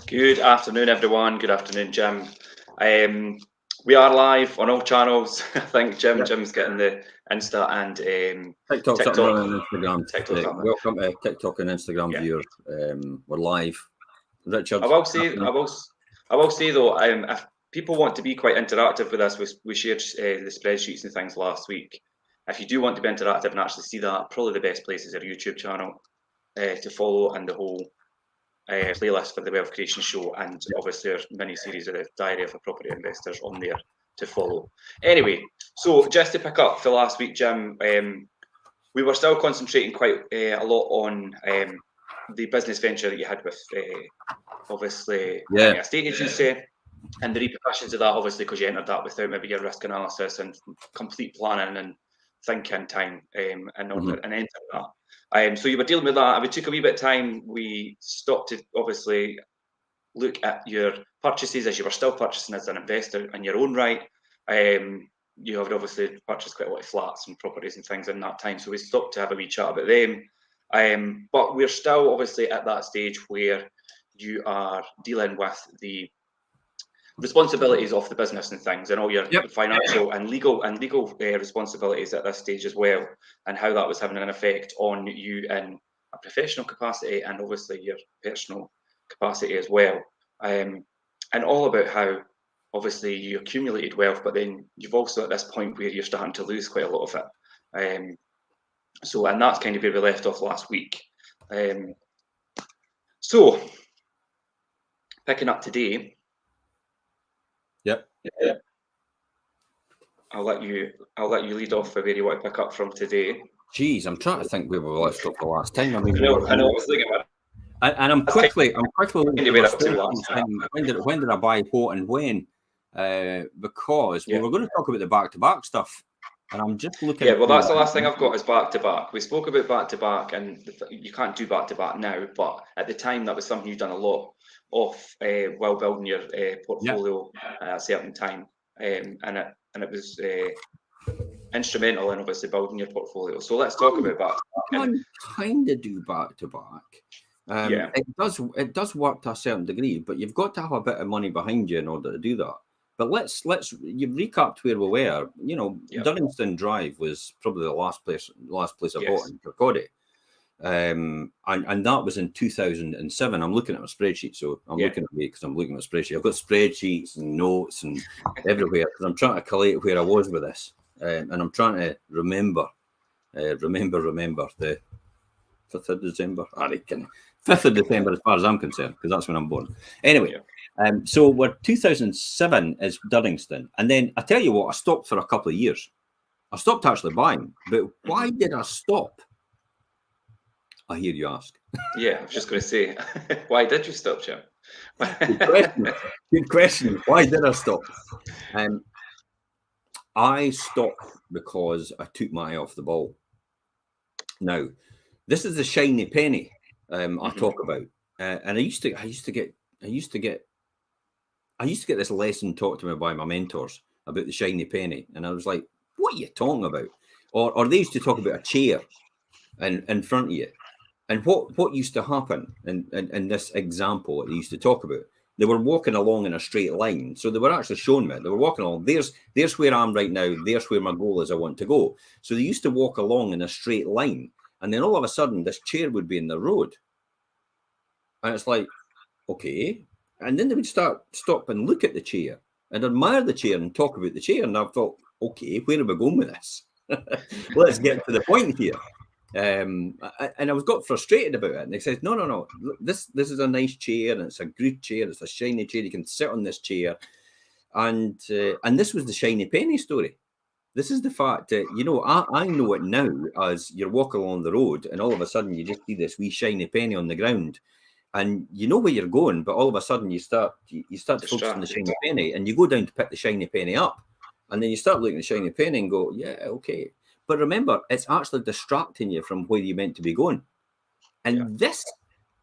Good afternoon, everyone. Good afternoon, Jim. We are live on all channels. I think Jim's getting the Insta and TikTok's up on Instagram. Welcome to TikTok and Instagram viewers. We're live. Richard, I will say though, if people want to be quite interactive with us, we shared the spreadsheets and things last week. If you do want to be interactive and actually see that, probably the best place is our YouTube channel to follow, and the whole playlist for the Wealth Creation Show, and obviously our mini-series of the Diary of a Property Investors on there to follow. Anyway, so just to pick up for last week, Jim, we were still concentrating quite a lot on the business venture that you had with obviously a estate agency, and the repercussions of that, obviously, because you entered that without maybe your risk analysis and complete planning and thinking time and entered that. So you were dealing with that, and we took a wee bit of time. We stopped to obviously look at your purchases as you were still purchasing as an investor in your own right. You have obviously purchased quite a lot of flats and properties and things in that time, so we stopped to have a wee chat about them. But we're still obviously at that stage where you are dealing with the responsibilities of the business and things, and all your financial and legal responsibilities at this stage as well, and how that was having an effect on you in a professional capacity and obviously your personal capacity as well, and all about how obviously you accumulated wealth, but then you've also at this point where you're starting to lose quite a lot of it. And that's kind of where we left off last week. So picking up today. I'll let you lead off for where you want to pick up from today. Jeez, I'm trying to think where we left off the last time. I mean, I know. I was thinking about it. And I'm quickly when did I buy what and when? Because we were going to talk about the back-to-back stuff, and I'm just looking. Yeah, well, that's the last thing I've got is back-to-back. We spoke about back-to-back, and you can't do back-to-back now, but at the time that was something you've done a lot of while building your portfolio at a certain time, and it was instrumental in obviously building your portfolio. So let's talk about back-to-back. I kind of do back-to-back. It does work to a certain degree, but you've got to have a bit of money behind you in order to do that. But let's you've recapped where we were. You know, Duddingston Drive was probably the last place I bought in Kirkcaldy. And that was in 2007. I'm looking at my spreadsheet, so I'm looking at me because I'm looking at my spreadsheet. I've got spreadsheets and notes and everywhere because I'm trying to collate where I was with this, and I'm trying to remember the 5th of December. I reckon 5th of December, as far as I'm concerned, because that's when I'm born. Anyway, so we're 2007 is Duddingston, and then I tell you what, I stopped for a couple of years. I stopped actually buying, but why did I stop? I hear you ask. Yeah, I was just going to say, why did you stop, Jim? Good question. Why did I stop? I stopped because I took my eye off the ball. Now, this is the shiny penny I talk about, and I used to get this lesson taught to me by my mentors about the shiny penny, and I was like, "What are you talking about?" Or they used to talk about a chair in front of you. And what used to happen in this example that they used to talk about, they were walking along in a straight line. So they were actually showing me, they were walking along, there's where I'm right now, there's where my goal is I want to go. So they used to walk along in a straight line. And then all of a sudden, this chair would be in the road. And it's like, okay. And then they would stop and look at the chair and admire the chair and talk about the chair. And I thought, okay, where are we going with this? Let's get to the point here. And I got frustrated about it, and they said, no, this is a nice chair, and it's a good chair, it's a shiny chair, you can sit on this chair, and this was the shiny penny story. This is the fact that, you know, I know it now as you're walking along the road and all of a sudden you just see this wee shiny penny on the ground, and you know where you're going, but all of a sudden you start to focus on the shiny penny, and you go down to pick the shiny penny up, and then you start looking at the shiny penny and go, yeah, okay. But remember, it's actually distracting you from where you're meant to be going. And this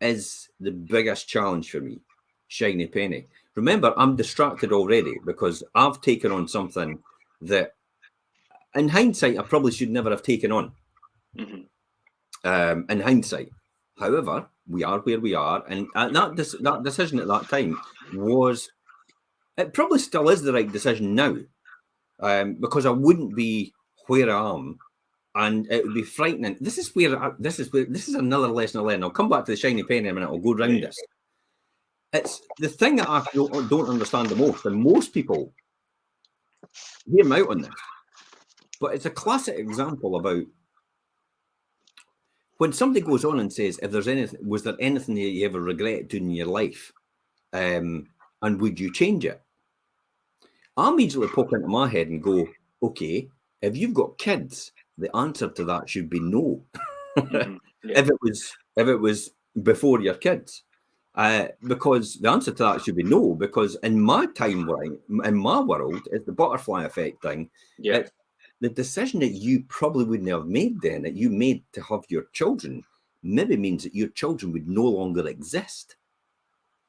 is the biggest challenge for me, shiny penny. Remember, I'm distracted already because I've taken on something that, in hindsight, I probably should never have taken on. In hindsight. However, we are where we are, and that decision at that time was, it probably still is the right decision now, because I wouldn't be where I am, and it would be frightening. This is another lesson I learned. I'll come back to the shiny penny in a minute. I'll go round this. It's the thing that I don't understand the most, and most people hear me out on this, but it's a classic example about when somebody goes on and says, "If there's anything, was there anything that you ever regret doing in your life, and would you change it?" I immediately pop into my head and go, "Okay, if you've got kids, the answer to that should be no." Mm-hmm. Yeah. If it was before your kids, because the answer to that should be no. Because in my timeline, in my world, it's the butterfly effect thing. Yeah. It's the decision that you probably wouldn't have made then, that you made to have your children, maybe means that your children would no longer exist.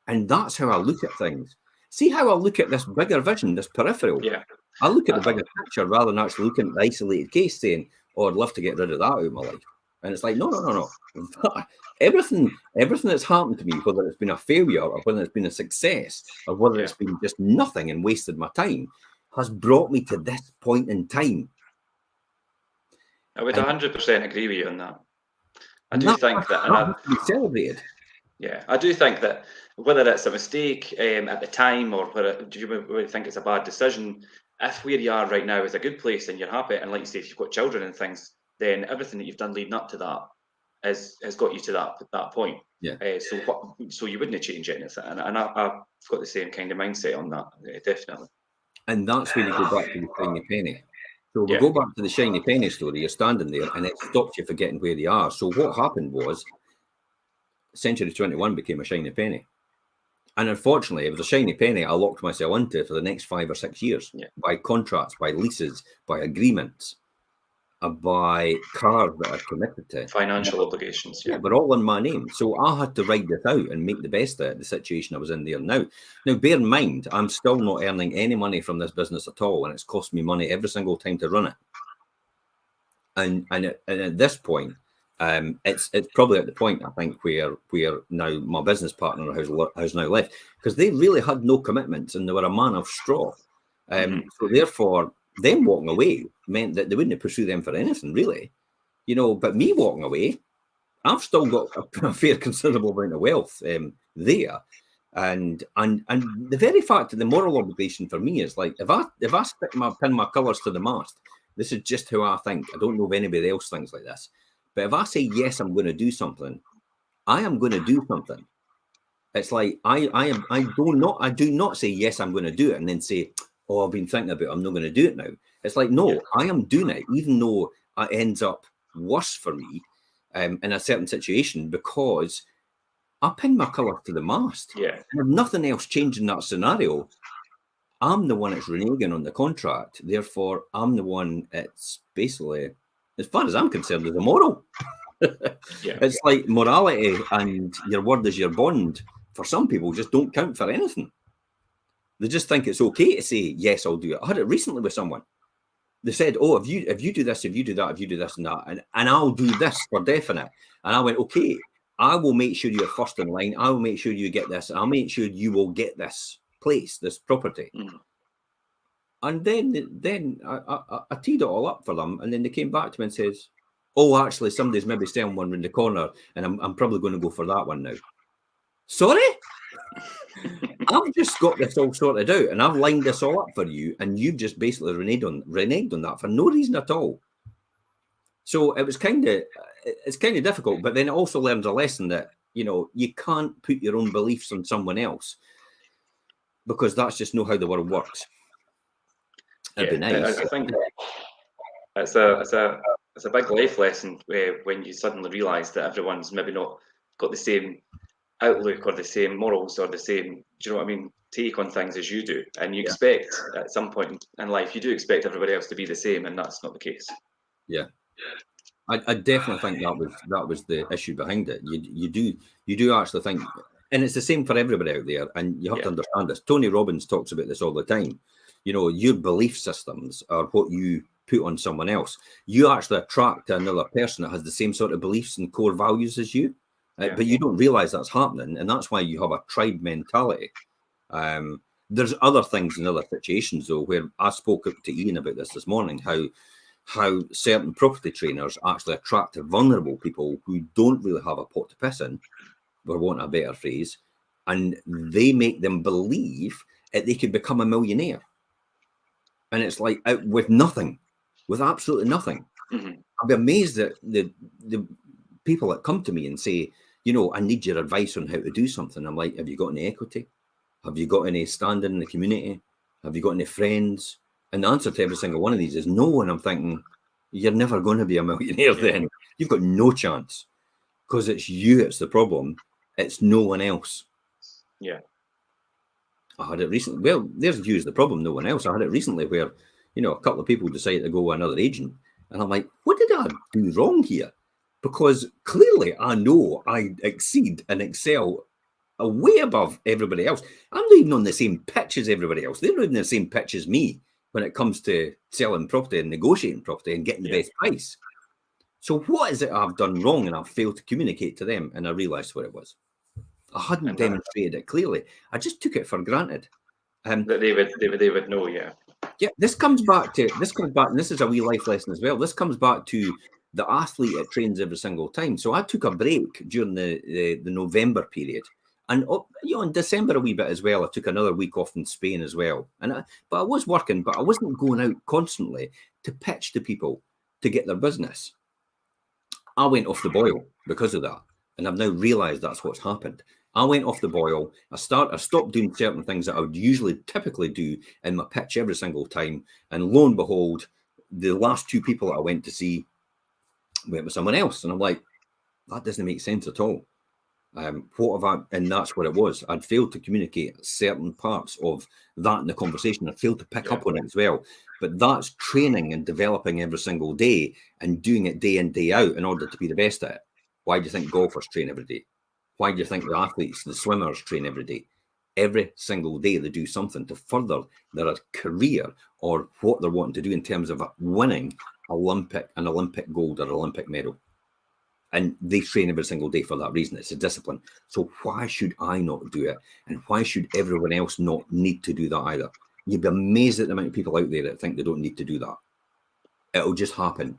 And that's how I look at things. See how I look at this bigger vision, this peripheral. Yeah. I look at the bigger picture rather than actually looking at the isolated case saying, "Oh, I'd love to get rid of that out of my life." And it's like, no. Everything that's happened to me, whether it's been a failure or whether it's been a success or whether it's been just nothing and wasted my time, has brought me to this point in time. I would 100% agree with you on that. I do think that, and has to be celebrated. Yeah, I do think that whether it's a mistake at the time or whether you think it's a bad decision, if where you are right now is a good place and you're happy, and like you say, if you've got children and things, then everything that you've done leading up to that has got you to that point. Yeah. So you wouldn't change anything, and I've got the same kind of mindset on that, definitely. And that's when you go back to the shiny penny. So we go back to the shiny penny story. You're standing there, and it stops you forgetting where you are. So what happened was, Century 21 became a shiny penny. And unfortunately, it was a shiny penny I locked myself into for the next 5 or 6 years by contracts, by leases, by agreements, by cars that I committed to. Financial obligations. Yeah, but all in my name. So I had to ride this out and make the best of the situation I was in there now. Now, bear in mind, I'm still not earning any money from this business at all, and it's cost me money every single time to run it. And at this point, it's probably at the point, I think, where now my business partner has now left, because they really had no commitments and they were a man of straw. So therefore, them walking away meant that they wouldn't pursue them for anything, really. But me walking away, I've still got a fair considerable amount of wealth there. And the very fact that the moral obligation for me is like, if I pin my colours to the mast, this is just how I think. I don't know if anybody else thinks like this. But if I say, yes, I'm going to do something, I am going to do something. It's like, I do not say, yes, I'm going to do it, and then say, oh, I've been thinking about it, I'm not going to do it now. It's like, no, I am doing it, even though it ends up worse for me in a certain situation, because I pinned my colour to the mast. Yeah. And if nothing else changed in that scenario, I'm the one that's reneging on the contract. Therefore, I'm the one that's basically, as far as I'm concerned, is immoral. It's like morality and your word is your bond. For some people, just don't count for anything. They just think it's okay to say, yes, I'll do it. I had it recently with someone. They said, oh, if you do this, if you do that, if you do this and that, and I'll do this for definite. And I went, okay, I will make sure you're first in line. I will make sure you get this. I'll make sure you will get this place, this property. And then I teed it all up for them, and then they came back to me and says, oh, actually, somebody's maybe selling one in the corner, and I'm probably going to go for that one now. Sorry? I've just got this all sorted out, and I've lined this all up for you, and you've just basically reneged on that for no reason at all. So it's kind of difficult, but then it also learns a lesson that, you can't put your own beliefs on someone else, because that's just not how the world works. That'd be nice. I think it's a big life lesson when you suddenly realise that everyone's maybe not got the same outlook or the same morals or the same, do you know what I mean, take on things as you do, and you expect at some point in life you do expect everybody else to be the same, and that's not the case. I definitely think that was the issue behind it. You do actually think, and it's the same for everybody out there, and you have to understand this. Tony Robbins talks about this all the time. Your belief systems are what you put on someone else. You actually attract another person that has the same sort of beliefs and core values as you. But you don't realize that's happening, and that's why you have a tribe mentality. There's other things in other situations, though, where I spoke to Ian about this morning, how certain property trainers actually attract vulnerable people who don't really have a pot to piss in, for want of a better phrase, and they make them believe that they could become a millionaire. And it's like with nothing, with absolutely nothing. Mm-hmm. I'd be amazed at the people that come to me and say, I need your advice on how to do something. I'm like, have you got any equity? Have you got any standing in the community? Have you got any friends? And the answer to every single one of these is no. And I'm thinking, you're never going to be a millionaire then. You've got no chance, because it's you, it's the problem. It's no one else. Yeah. I had it recently. Well, there's you as the problem, no one else. I had it recently where, a couple of people decided to go with another agent. And I'm like, what did I do wrong here? Because clearly I know I exceed and excel way above everybody else. I'm not even on the same pitch as everybody else. They're not on the same pitch as me when it comes to selling property and negotiating property and getting the best price. So what is it I've done wrong and I've failed to communicate to them? And I realised what it was. I hadn't demonstrated it clearly. I just took it for granted. That they would know, yeah. Yeah, this comes back, and this is a wee life lesson as well. This comes back to the athlete that trains every single time. So I took a break during the November period. And in December a wee bit as well. I took another week off in Spain as well. But I was working, but I wasn't going out constantly to pitch to people to get their business. I went off the boil because of that. And I've now realised that's what's happened. I went off the boil. I stopped doing certain things that I would typically do in my pitch every single time. And lo and behold, the last two people that I went to see went with someone else. And I'm like, that doesn't make sense at all. And that's what it was. I'd failed to communicate certain parts of that in the conversation. I failed to pick up on it as well. But that's training and developing every single day and doing it day in, day out in order to be the best at it. Why do you think golfers train every day? Why do you think the athletes, the swimmers train every day? Every single day they do something to further their career or what they're wanting to do in terms of winning an Olympic gold or Olympic medal. And they train every single day for that reason. It's a discipline. So why should I not do it? And why should everyone else not need to do that either? You'd be amazed at the amount of people out there that think they don't need to do that. It'll just happen.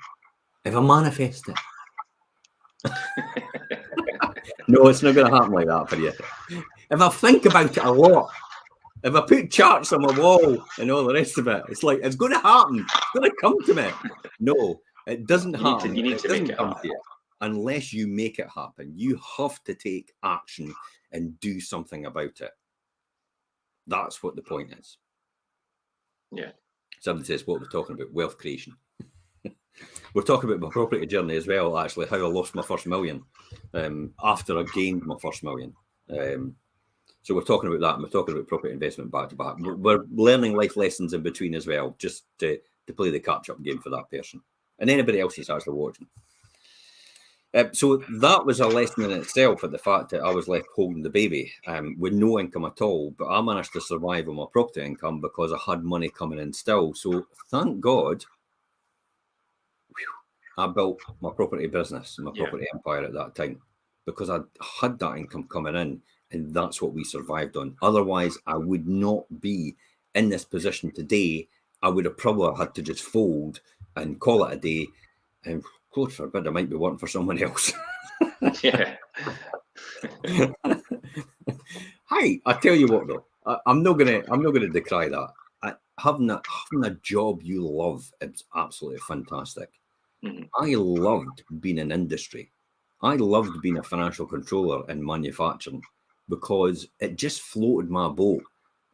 If I manifest it. No, it's not going to happen like that for you. If I think about it a lot, if I put charts on my wall and all the rest of it, it's like, it's going to happen. It's going to come to me. No, it doesn't happen. You need to make it happen. Unless you make it happen. You have to take action and do something about it. That's what the point is. Yeah. Somebody says what we're talking about, wealth creation. We're talking about my property journey as well, actually, how I lost my first million after I gained my first million. So we're talking about that, and we're talking about property investment back to back. We're learning life lessons in between as well, just to play the catch-up game for that person. And anybody else who's actually watching. So that was a lesson in itself, at the fact that I was left holding the baby with no income at all. But I managed to survive on my property income because I had money coming in still. So thank God I built my property business, my property empire at that time, because I had that income coming in, and that's what we survived on. Otherwise, I would not be in this position today. I would have probably had to just fold and call it a day. And God forbid, I might be working for someone else. Yeah. Hi, I tell you what though, I'm not gonna decry that. Having a job you love is absolutely fantastic. Mm-hmm. I loved being in industry. I loved being a financial controller in manufacturing because it just floated my boat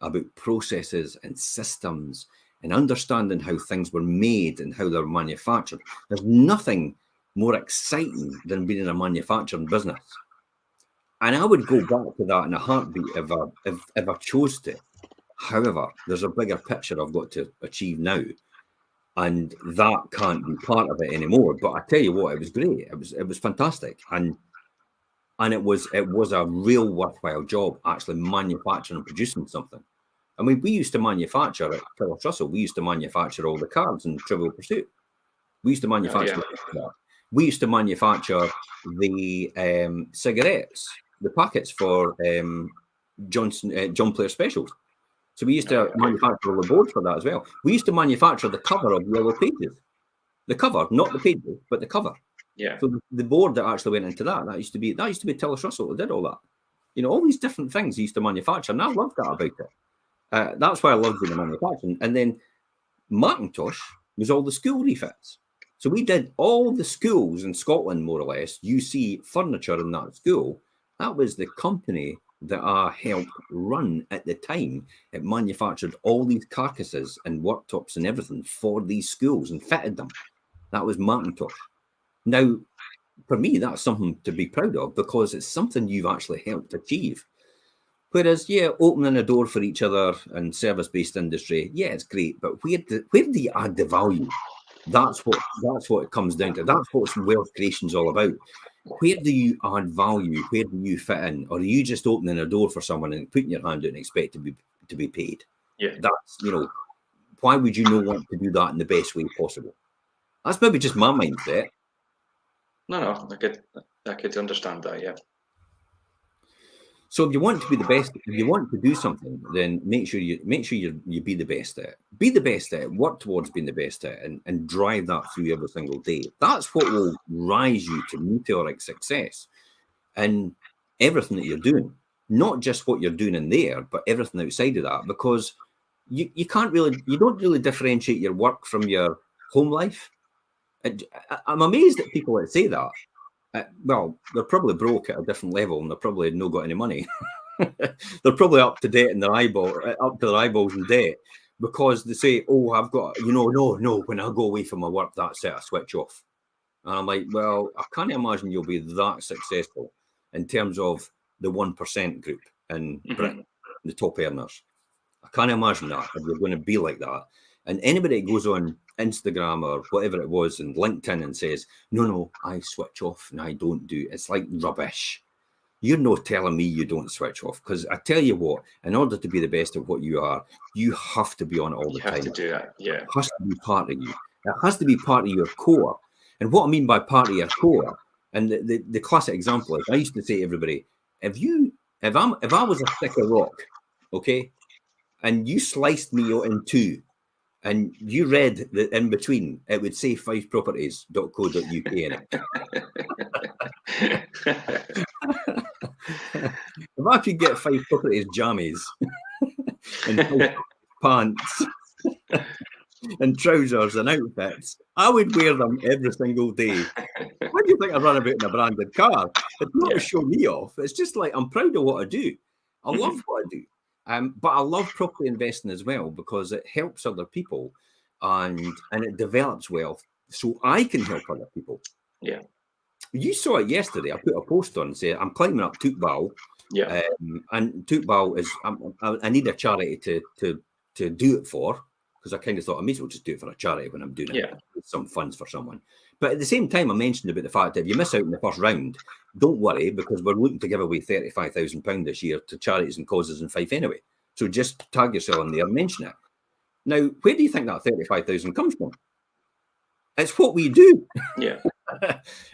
about processes and systems and understanding how things were made and how they're manufactured. There's nothing more exciting than being in a manufacturing business. And I would go back to that in a heartbeat if I chose to. However, there's a bigger picture I've got to achieve now. And that can't be part of it anymore. But I tell you what, it was great. It was fantastic. And it was a real worthwhile job, actually manufacturing and producing something. I mean, we used to manufacture at Phyllis Russell. We used to manufacture all the cards in Trivial Pursuit. We used to manufacture that. we used to manufacture the cigarettes, the packets for John Player Specials. So we used to manufacture the board for that as well. We used to manufacture the cover of Yellow Pages. The cover, not the pages, but the cover. Yeah. So the board that actually went into that used to be Tillis Russell who did all that. You know, all these different things he used to manufacture, and I loved that about it. That's why I loved doing the manufacturing. And then Macintosh was all the school refits. So we did all the schools in Scotland, more or less. You see furniture in that school. That was the company that I helped run at the time. It manufactured all these carcasses and worktops and everything for these schools and fitted them. That was Macintosh. Now, for me, that's something to be proud of because it's something you've actually helped achieve. Whereas, yeah, opening a door for each other and service-based industry, yeah, it's great. But where do you add the value? That's what it comes down to. That's what wealth creation is all about. Where do you add value? Where do you fit in? Or are you just opening a door for someone and putting your hand out and expect to be paid? Yeah. That's, you know, why would you not want to do that in the best way possible? That's maybe just my mindset. No, I could understand that, yeah. So if you want to be the best, if you want to do something, then make sure you be the best at it. Be the best at it, work towards being the best at it, and drive that through every single day. That's what will rise you to meteoric success in everything that you're doing. Not just what you're doing in there, but everything outside of that, because you don't really differentiate your work from your home life. I'm amazed at people that say that. Well, they're probably broke at a different level, and they're probably not got any money. They're probably up to date in their up to their eyeballs in debt, because they say, "Oh, I've got, no. When I go away from my work, that's it. I switch off." And I'm like, "Well, I can't imagine you'll be that successful in terms of the 1% group in Britain, the top earners. I can't imagine that if you're going to be like that." And anybody that goes on Instagram or whatever it was and LinkedIn and says, no, I switch off and I don't do, it's like rubbish. You're not telling me you don't switch off, because I tell you what, in order to be the best at what you are, you have to be on it all the time. You have to do that, yeah. It has to be part of you. It has to be part of your core. And what I mean by part of your core, and the classic example is, I used to say to everybody, if I was a stick of rock, okay, and you sliced me in two, and you read that in between, it would say fiveproperties.co.uk in it. If I could get 5 properties jammies and pants and trousers and outfits, I would wear them every single day. Why do you think I run about in a branded car? It's not to show me off. It's just like, I'm proud of what I do. I love what I do. But I love property investing as well, because it helps other people and it develops wealth so I can help other people. Yeah. You saw it yesterday. I put a post on and said, I'm climbing up Tootball. Yeah. And Tootball is, I need a charity to do it for, because I kind of thought I may as well just do it for a charity when I'm doing it. Some funds for someone. But at the same time, I mentioned about the fact that if you miss out in the first round, don't worry, because we're looking to give away £35,000 this year to charities and causes in Fife anyway. So just tag yourself in there and mention it. Now, where do you think that 35,000 comes from? It's what we do. Yeah.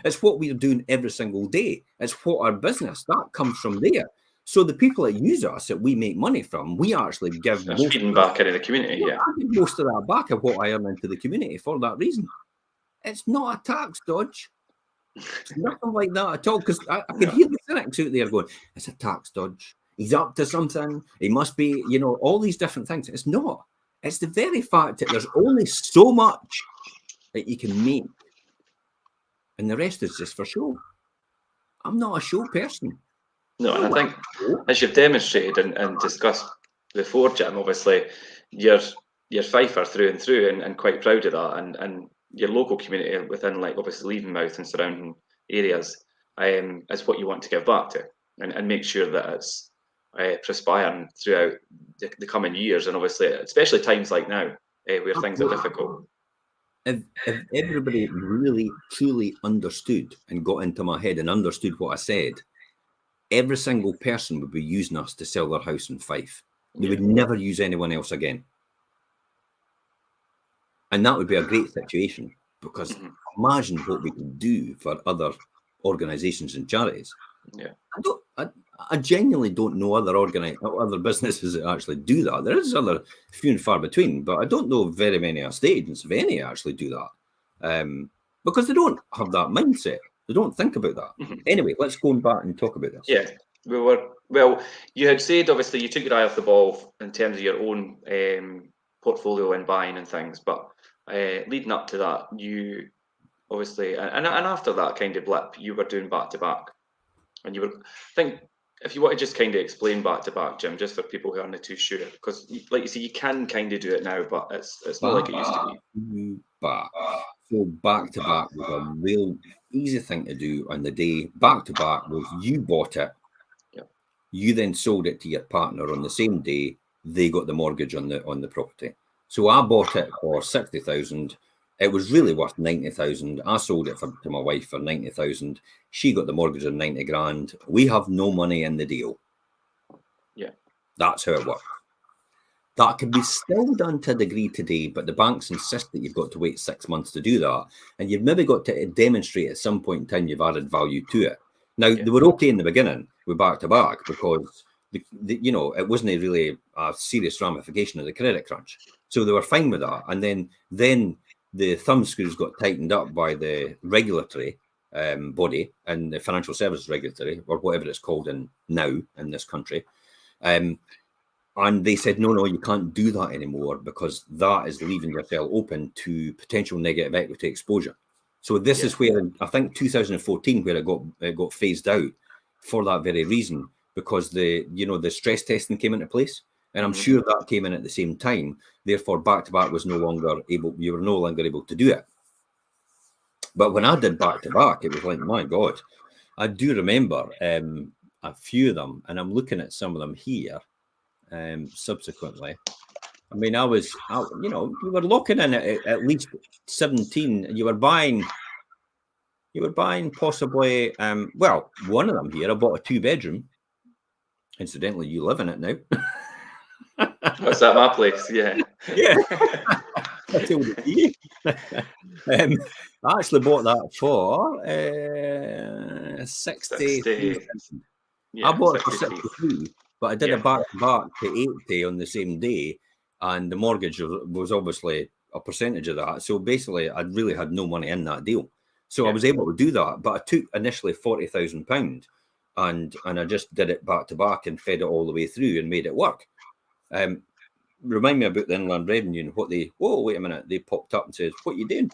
It's what we're doing every single day. It's what our business, that comes from there. So the people that use us, that we make money from, we actually give feeding back into the community. Yeah. I give most of that back of what I earn into the community for that reason. It's not a tax dodge. It's nothing like that at all. Because I can hear the cynics out there going, it's a tax dodge. He's up to something. He must be, all these different things. It's not. It's the very fact that there's only so much that you can make. And the rest is just for show. I'm not a show person. No, and I think, as you've demonstrated and discussed before, Jim, obviously, you're Fifer through and through, and quite proud of that. And your local community within, like, obviously Levenmouth and surrounding areas, is what you want to give back to, and make sure that it's perspiring throughout the coming years, and obviously, especially times like now, where things are difficult. If everybody really, truly understood and got into my head and understood what I said, every single person would be using us to sell their house in Fife. They would never use anyone else again. And that would be a great situation. because imagine what we can do for other organisations and charities. Yeah. I genuinely don't know other businesses that actually do that. There is other few and far between, but I don't know very many estate agents, if any, actually do that, because they don't have that mindset. They don't think about that. Anyway, let's go back and talk about this. Yeah, well, you had said obviously you took your eye off the ball in terms of your own portfolio and buying and things, but leading up to that, you obviously and after that kind of blip, you were doing back to back, and you were. I think if you want to just kind of explain back to back, Jim, just for people who aren't too sure, because like you say, you can kind of do it now, but it's not like it used to be. So back to back was a real easy thing to do on the day. Back to back was you bought it, you then sold it to your partner on the same day. They got the mortgage on the property. So I bought it for 60,000. It was really worth 90,000. I sold it to my wife for 90,000. She got the mortgage of 90 grand. We have no money in the deal. Yeah, that's how it works. That can be still done to a degree today, but the banks insist that you've got to wait 6 months to do that. And you've maybe got to demonstrate at some point in time you've added value to it. Now, they were okay in the beginning with back to back because, it wasn't really a serious ramification of the credit crunch. So they were fine with that. And then the thumb screws got tightened up by the regulatory body and the financial services regulatory, or whatever it's called now in this country. And they said, no, you can't do that anymore because that is leaving yourself open to potential negative equity exposure. So this is where, I think 2014, where it got phased out for that very reason, because the stress testing came into place. And I'm sure that came in at the same time. Therefore, back-to-back was you were no longer able to do it. But when I did back-to-back, it was like, my God, I do remember a few of them, and I'm looking at some of them here. Subsequently, I mean, we were locking in at least 17. You were buying possibly, one of them here. I bought a 2-bedroom. Incidentally, you live in it now. What's that? My place? Yeah. Yeah. I actually bought that for 60. I bought it for 63. But I did a back-to-back to 80 on the same day, and the mortgage was obviously a percentage of that. So basically, I really had no money in that deal. So I was able to do that, but I took initially £40,000, and I just did it back-to-back and fed it all the way through and made it work. Remind me about the Inland Revenue and what wait a minute, they popped up and says, what are you doing?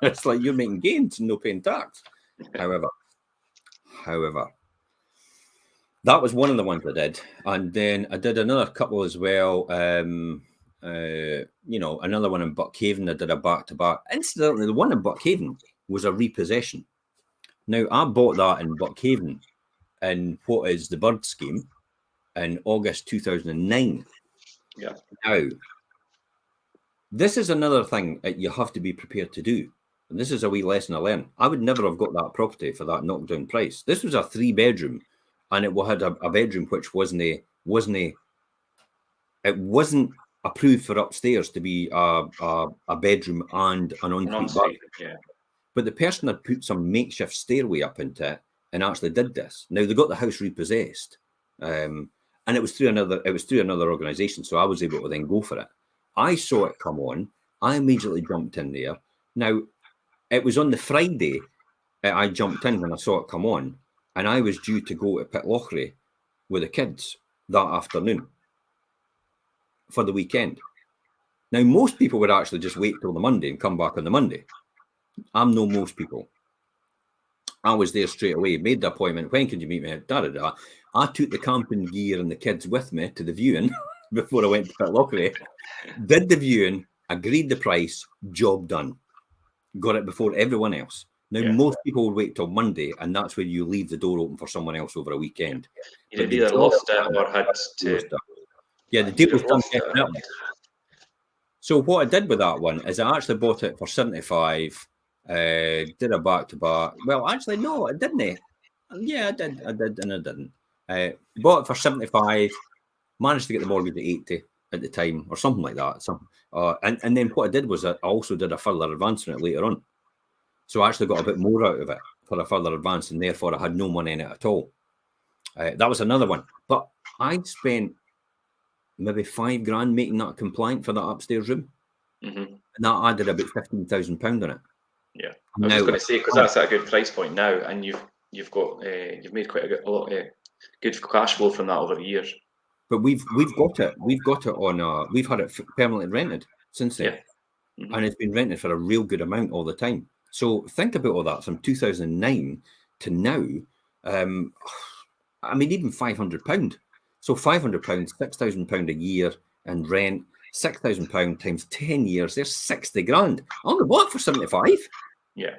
It's like you're making gains and no paying tax. However, that was one of the ones I did. And then I did another couple as well. Another one in Buckhaven. I did a back-to-back. Incidentally, the one in Buckhaven was a repossession. Now, I bought that in Buckhaven in what is the Bird Scheme in August 2009. Yeah. Now, this is another thing that you have to be prepared to do. And this is a wee lesson I learned. I would never have got that property for that knockdown price. This was a 3-bedroom. And it had a bedroom which wasn't approved for upstairs to be a bedroom and an ensuite bathroom. Yeah. But the person had put some makeshift stairway up into it and actually did this. Now they got the house repossessed, and it was through another organisation, so I was able to then go for it. I saw it come on. I immediately jumped in there. Now it was on the Friday I jumped in when I saw it come on. And I was due to go to Pitlochry with the kids that afternoon for the weekend. Now, most people would actually just wait till the Monday and come back on the Monday. I'm no most people. I was there straight away, made the appointment. When can you meet me? Da-da-da. I took the camping gear and the kids with me to the viewing before I went to Pitlochry. Did the viewing, agreed the price, job done. Got it before everyone else. Now, most people would wait till Monday, and that's where you leave the door open for someone else over a weekend. You either lost it or had to. Yeah, the deal was done definitely. So what I did with that one is I actually bought it for 75, did a back-to-back. Well, actually, no, I didn't. Yeah, I did, and I didn't. Bought it for 75, managed to get the mortgage at 80 at the time, or something like that. And then what I did was I also did a further advance on it later on. So I actually got a bit more out of it for a further advance, and therefore I had no money in it at all. That was another one. But I spent maybe £5,000 making that compliant for that upstairs room. Mm-hmm. And that added about £15,000 on it. Yeah, I was just going to say, because that's at a good price point now, and you've made quite a lot of good cash flow from that over the years. But we've got it on we've had it permanently rented since then, Mm-hmm. and it's been rented for a real good amount all the time. So think about all that from 2009 to now. I mean, even £500. So £500, £6,000 a year and rent. £6,000 times 10 years, there's 60 grand. On the block for 75. Yeah.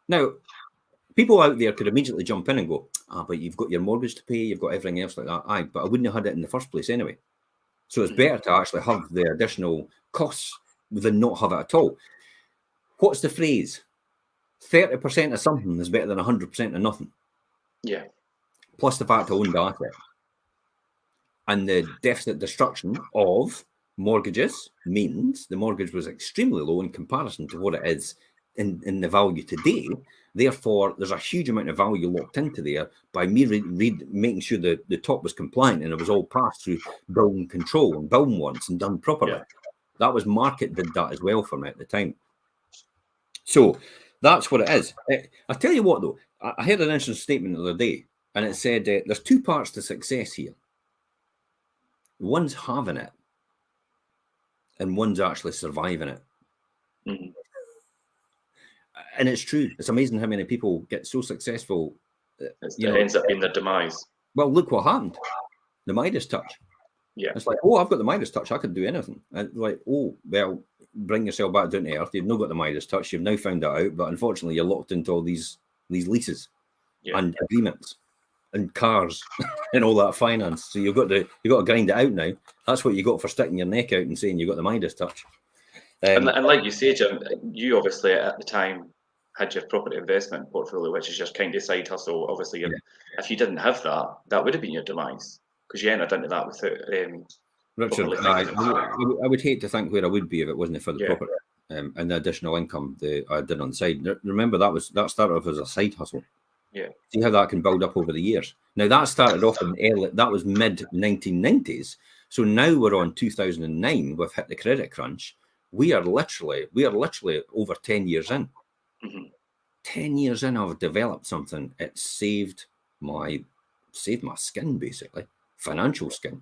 Now, people out there could immediately jump in and go, but you've got your mortgage to pay, you've got everything else like that. Aye, but I wouldn't have had it in the first place anyway. So it's better to actually have the additional costs than not have it at all. What's the phrase? 30% of something is better than 100% of nothing. Yeah. Plus the fact I owned the asset. And the deficit destruction of mortgages means the mortgage was extremely low in comparison to what it is in the value today. Therefore, there's a huge amount of value locked into there by me making sure that the top was compliant and it was all passed through building control and building warrants and done properly. Yeah. That was market did that as well for me at the time. So that's what it is. I tell you what, though, I heard an interesting statement the other day, and it said there's two parts to success here. One's having it, and one's actually surviving it. Mm-hmm. And it's true. It's amazing how many people get so successful. It ends up being their demise. Well, look what happened. The Midas touch. Yeah. It's like, oh, I've got the Midas touch. I could do anything. And like, oh, well, bring yourself back down to earth. You've not got the Midas touch. You've now found that out. But unfortunately, you're locked into all these leases and agreements and cars and all that finance. So you've got to grind it out now. That's what you got for sticking your neck out and saying you got the Midas touch. And like you say, Jim, you obviously at the time had your property investment portfolio, which is just kind of side hustle. Obviously, if you didn't have that, that would have been your demise because you entered into that without. Richard, I would hate to think where I would be if it wasn't for the property and the additional income that I did on the side. Remember, that started off as a side hustle. Yeah. See how that can build up over the years. Now that started off that was mid 1990s. So now we're on 2009. We've hit the credit crunch. We are literally over 10 years in. Mm-hmm. 10 years in, I've developed something. It saved my skin, basically, financial skin,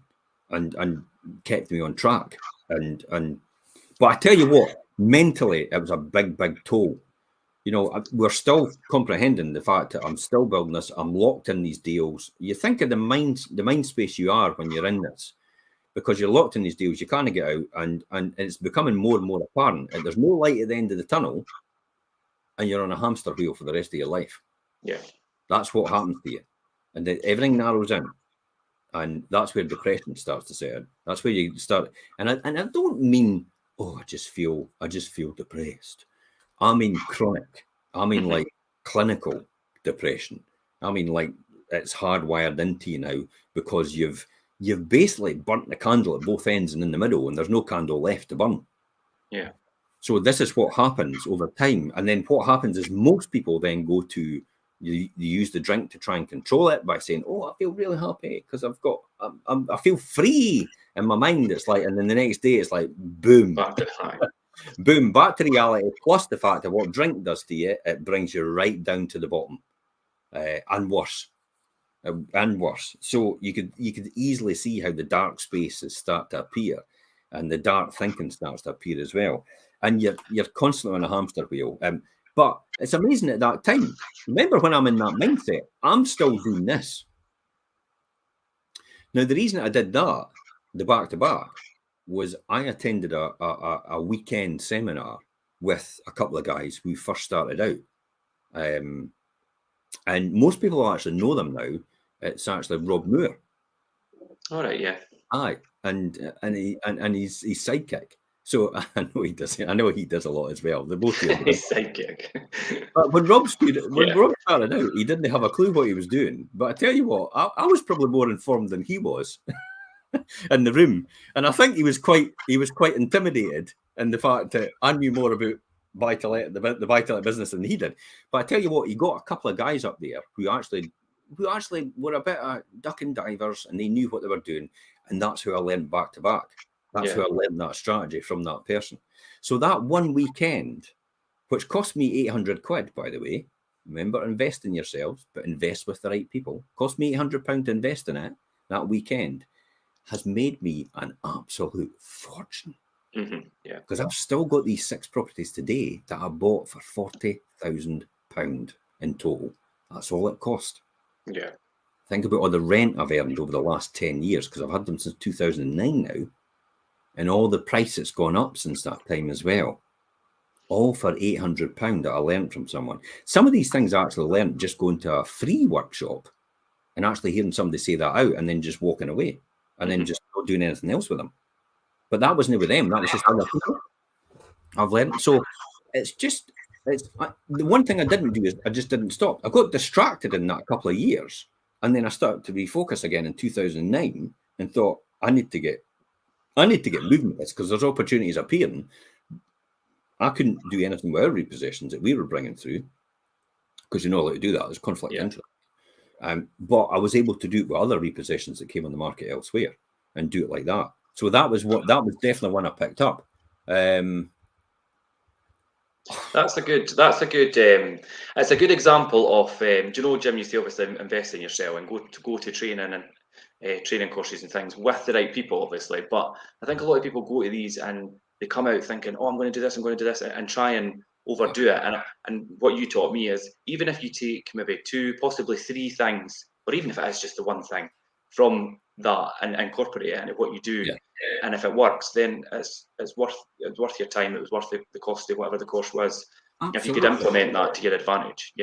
and kept me on track. But I tell you what, mentally, it was a big toll. You know, we're still comprehending the fact that I'm still building this. I'm locked in these deals. You think of the mind space you are when you're in this, because you're locked in these deals. You can't get out, and it's becoming more and more apparent. And there's no light at the end of the tunnel, and you're on a hamster wheel for the rest of your life. Yeah, that's what happens to you, and then everything narrows in, and that's where depression starts to set in. That's where you start. And I don't mean, oh, I just feel depressed. I mean chronic. I mean like clinical depression. I mean like it's hardwired into you now because you've basically burnt the candle at both ends and in the middle, and there's no candle left to burn. Yeah. So this is what happens over time, and then what happens is most people then go to you use the drink to try and control it by saying, "Oh, I feel really happy because I feel free in my mind." It's like, and then the next day it's like, boom. Back to high. Boom, back to reality, plus the fact that what drink does to you, it brings you right down to the bottom, and worse. So you could easily see how the dark spaces start to appear, and the dark thinking starts to appear as well. And you're constantly on a hamster wheel. But it's amazing at that time. Remember when I'm in that mindset, I'm still doing this. Now, the reason I did that, the back-to-back, was I attended a weekend seminar with a couple of guys who first started out. And most people actually know them now. It's actually Rob Moore. All right, yeah. Aye, and he's sidekick. So I know he does a lot as well. They're both his sidekick. But when Rob started out, he didn't have a clue what he was doing. But I tell you what, I was probably more informed than he was in the room, and I think he was quite intimidated in the fact that I knew more about buy-to-let, the buy-to-let business than he did. But I tell you what, he got a couple of guys up there who actually were a bit of duck and divers, and they knew what they were doing. And that's how I learned back to back. That's how I learned that strategy from that person. So that one weekend, which cost me 800 quid, by the way, remember, invest in yourselves, but invest with the right people. Cost me £800 to invest in it that weekend, has made me an absolute fortune. Mm-hmm. Yeah. Because I've still got these 6 properties today that I bought for £40,000 in total. That's all it cost. Yeah. Think about all the rent I've earned over the last 10 years, because I've had them since 2009 now, and all the price that's gone up since that time as well. All for £800 that I learned from someone. Some of these things I actually learned just going to a free workshop and actually hearing somebody say that out and then just walking away and then just not doing anything else with them. But that wasn't with them. That was just other people I've learned. So the one thing I didn't do is I just didn't stop. I got distracted in that couple of years. And then I started to refocus again in 2009 and thought, I need to get moving with this because there's opportunities appearing. I couldn't do anything with our repossessions that we were bringing through because you're not allowed to do that. There's conflict of interest. But I was able to do it with other repossessions that came on the market elsewhere and do it like that. So that was definitely one I picked up. That's a good. It's a good example of. Do you know, Jim? You say obviously invest in yourself and go to training and training courses and things with the right people, obviously. But I think a lot of people go to these and they come out thinking, "Oh, I'm going to do this, I'm going to do this," and try and overdo it. And what you taught me is, even if you take maybe 2, possibly 3 things, or even if it is just the one thing from that and incorporate it into what you do, and if it works, then it's worth your time. It was worth the cost of whatever the course was. Absolutely. If you could implement that to your advantage,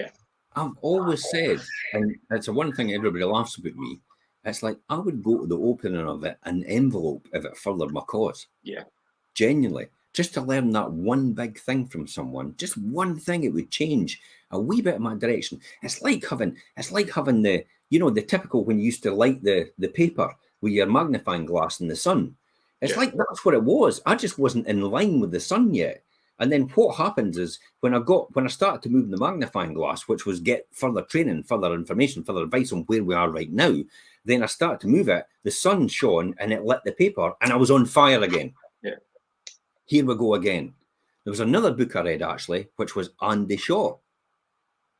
I've always said, and it's the one thing everybody laughs about me. It's like I would go to the opening of it, an envelope, if it furthered my cause. Yeah. Genuinely. Just to learn that one big thing from someone, just one thing, it would change a wee bit of my direction. It's like having the, the typical when you used to light the paper with your magnifying glass in the sun. It's like that's what it was. I just wasn't in line with the sun yet. And then what happens is when I started to move the magnifying glass, which was get further training, further information, further advice on where we are right now, then I started to move it, the sun shone and it lit the paper and I was on fire again. Yeah. Here we go again. There was another book I read actually, which was Andy Shaw,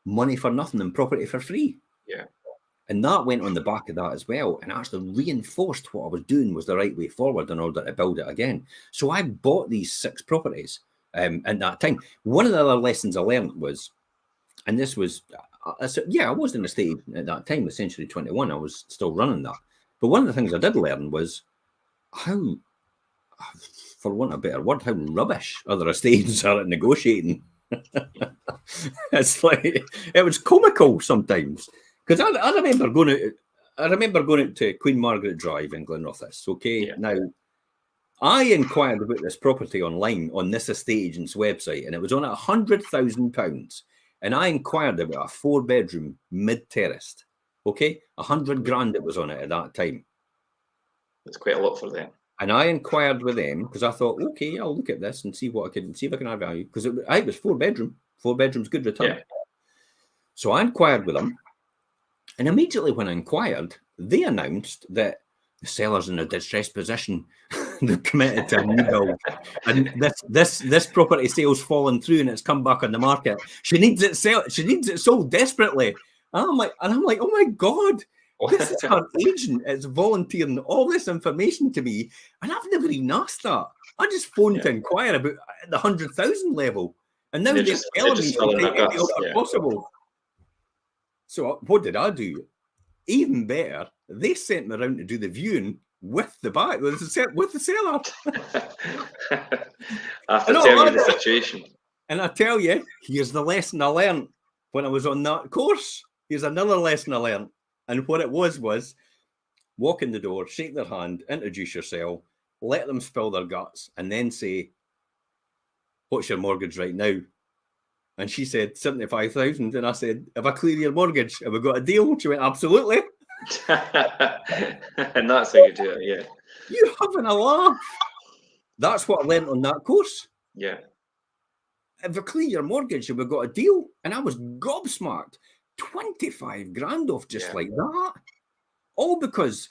Money for Nothing and Property for Free. Yeah. And that went on the back of that as well and actually reinforced what I was doing was the right way forward in order to build it again. So I bought these 6 properties at that time. One of the other lessons I learned was, and this was, I was in a state at that time with Century 21. I was still running that. But one of the things I did learn was how, for want of a better word, how rubbish other estates are at negotiating. It's like, it was comical sometimes. Because I remember going out to Queen Margaret Drive in Glenrothes. Okay, now I inquired about this property online on this estate agent's website, and it was on at £100,000. And I inquired about a 4-bedroom mid-terraced. Okay, 100 grand it was on it at that time. That's quite a lot for them. And I inquired with them because I thought, okay, I'll look at this and see what I can see if I can add value because it was 4-bedroom. 4-bedroom's good return. Yeah. So I inquired with them. And immediately when I inquired, they announced that the seller's in a distressed position. They're committed to a new build. And this property sale's fallen through and it's come back on the market. She needs it sold desperately. And I'm like, oh my God, this is her agent is volunteering all this information to me. And I've never even asked that. I just phoned to inquire about the 100,000 level. And now they're telling me to take any offer possible. So what did I do? Even better, they sent me around to do the viewing with the seller. After telling you the situation. And I tell you, here's the lesson I learned when I was on that course. Here's another lesson I learned. And what it was walk in the door, shake their hand, introduce yourself, let them spill their guts, and then say, what's your mortgage right now? And she said 75,000, and I said, "If I clear your mortgage, have we got a deal?" She went, "Absolutely." And that's how you do it, yeah. You're having a laugh. That's what I learned on that course. Yeah. if I clear your mortgage, we've got a deal. And I was gobsmacked. 25 grand off just like that. All because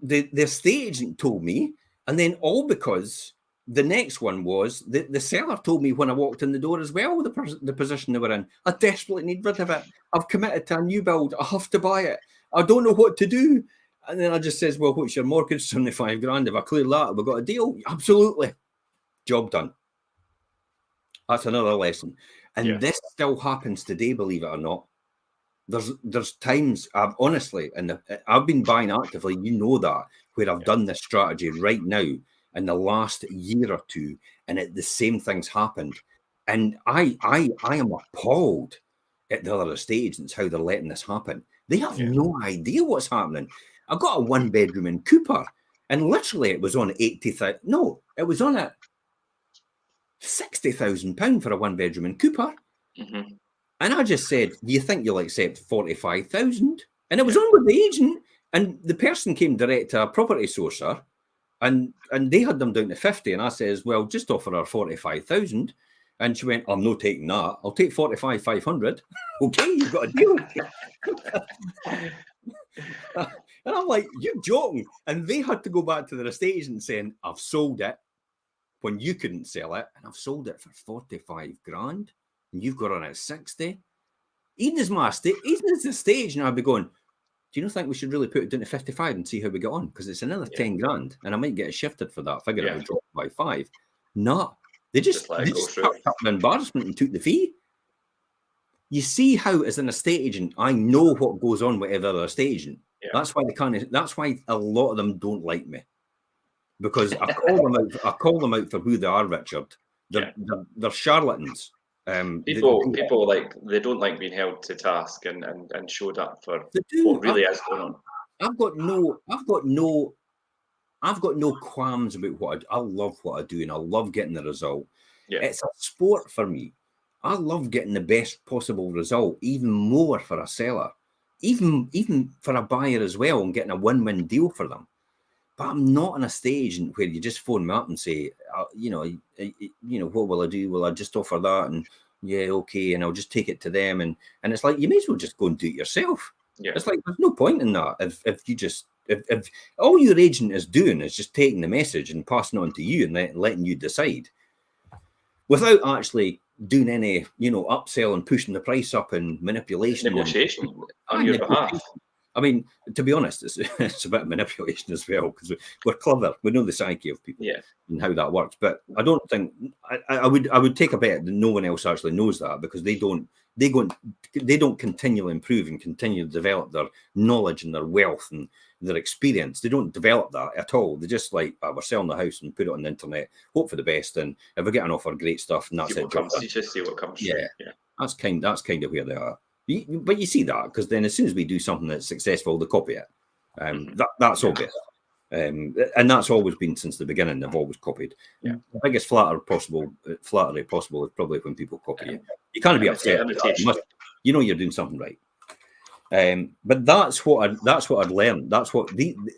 the estate agent told me, and then all because the next one was the seller told me when I walked in the door as well, the position they were in. I desperately need rid of it. I've committed to a new build. I have to buy it. I don't know what to do. And then I just says, well, what's your mortgage? 75 grand. If I clear that, we've got a deal. Absolutely. Job done. That's another lesson. And this still happens today, believe it or not. There's times I've honestly, and I've been buying actively, you know that, where I've done this strategy right now in the last year or two, and the same thing's happened. And I am appalled at the other estate agents how they're letting this happen. They have no idea what's happening. I got a 1-bedroom in Cooper, and literally it was on 80,000. No, it was on at £60,000 for a 1-bedroom in Cooper. Mm-hmm. And I just said, do you think you'll accept 45,000? And it was on with the agent, and the person came direct to a property sourcer, and they had them down to 50. And I says, well, just offer her 45,000. And she went, I'm not taking that. I'll take 45,500. Okay, you've got a deal. And I'm like, you're joking. And they had to go back to their estate agent saying, I've sold it when you couldn't sell it, and I've sold it for 45 grand, and you've got on at 60. Even as the stage, and I'd be going, do you not think we should really put it down to 55 and see how we get on? Because it's another 10 grand, and I might get it shifted for that figure. It would drop by 5. No, they just tucked up the embarrassment and took the fee. You see how, as an estate agent, I know what goes on with every other estate agent. Yeah. That's why they can't. That's why a lot of them don't like me, because I call them out for who they are, Richard. They're charlatans. People like, they don't like being held to task and showed up for what really is going on. I've got no qualms about what I love what I do, and I love getting the result. Yeah. It's a sport for me. I love getting the best possible result, even more for a seller, even for a buyer as well, and getting a win-win deal for them. But I'm not in a stage where you just phone me up and say, what will I do? Will I just offer that? And okay, and I'll just take it to them. And it's like, you may as well just go and do it yourself. Yeah. It's like, there's no point in that. If all your agent is doing is just taking the message and passing it on to you and letting you decide, without actually doing any, upsell and pushing the price up and manipulation. Negotiation on your behalf. I mean, to be honest, it's a bit of manipulation as well, because we're clever. We know the psyche of people and how that works. But I don't think I would take a bet that no one else actually knows that, because they don't continually improve and continue to develop their knowledge and their wealth and their experience. They don't develop that at all. They just like, we're selling the house and put it on the internet, hope for the best, and if we get an offer, great stuff, and that's it. You just see what comes. Yeah. That's kind of where they are. But you see that, because then as soon as we do something that's successful, they copy it. That's obvious. And that's always been since the beginning. They've always copied. Yeah. The biggest flattery possible is probably when people copy you. You can't be upset. You know you're doing something right. But that's what I'd learned. That's what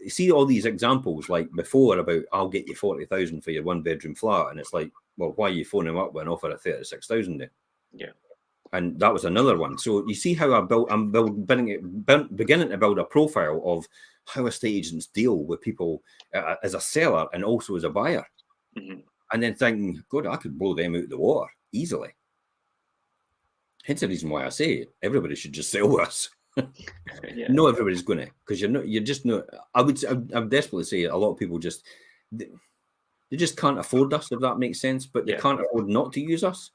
see all these examples like before about, I'll get you 40,000 for your 1-bedroom flat, and it's like, well, why are you phoning them up with an offer at 36,000 then? Yeah. And that was another one. So you see how I'm beginning to build a profile of how estate agents deal with people as a seller and also as a buyer. Mm-hmm. And then thinking, God, I could blow them out of the water easily. Hence the reason why I say everybody should just sell us. No, everybody's going to, because you're just not. I would desperately say a lot of people they just can't afford us, if that makes sense. But they can't afford not to use us,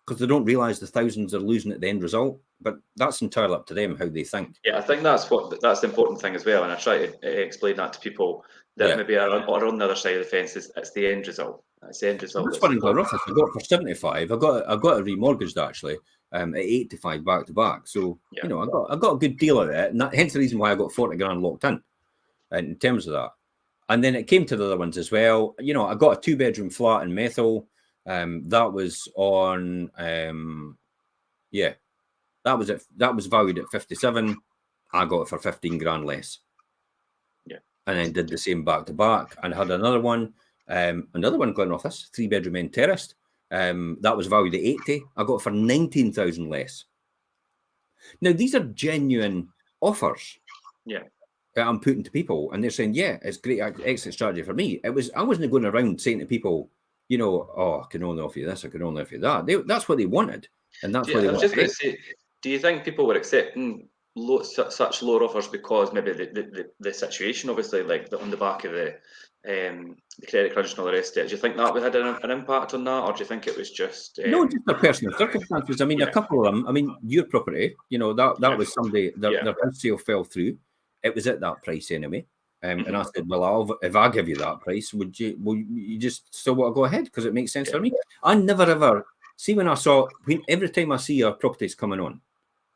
because they don't realise the thousands they're losing at the end result. But that's entirely up to them how they think. Yeah, I think that's the important thing as well. And I try to explain that to people that maybe are on the other side of the fence. It's the end result. It's the end result. That's what I got for 75. I got it remortgaged actually at 85 back to back. So I got a good deal out of it, and hence the reason why I got 40 grand locked in terms of that. And then it came to the other ones as well. I got a 2-bedroom flat in Methil. That was on that was valued at 57. I got it for 15 grand less. Yeah. And then did the same back to back, and had another one Glen Office, 3-bedroom end terraced. That was valued at 80. I got it for 19,000 less. Now, these are genuine offers. Yeah. That I'm putting to people, and they're saying, "Yeah, it's great exit strategy for me." I wasn't going around saying to people, you know, "Oh, I can only offer you this, I can only offer you that." That's what they wanted, and that's what they I was wanted. just going to say, do you think people were accepting such lower offers because maybe the situation, obviously, like on the back of the credit crunch and all the rest of it? Do you think that had an impact on that, or do you think it was just No, just their personal circumstances. I mean, a couple of them. I mean, your property, you know, that was somebody their house sale fell through. It was at that price anyway. And I said, well, if I give you that price, will you just still want to go ahead? Because it makes sense for me. I never ever see every time I see a property's coming on,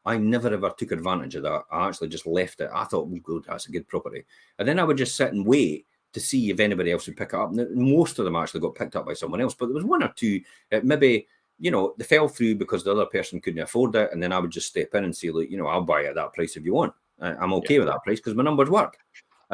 I never ever took advantage of that. I actually just left it. I thought, well, good, that's a good property. And then I would just sit and wait to see if anybody else would pick it up. And most of them actually got picked up by someone else, but there was one or two, maybe, you know, they fell through because the other person couldn't afford it. And then I would just step in and say, look, you know, I'll buy it at that price if you want. I'm okay with that price because my numbers work.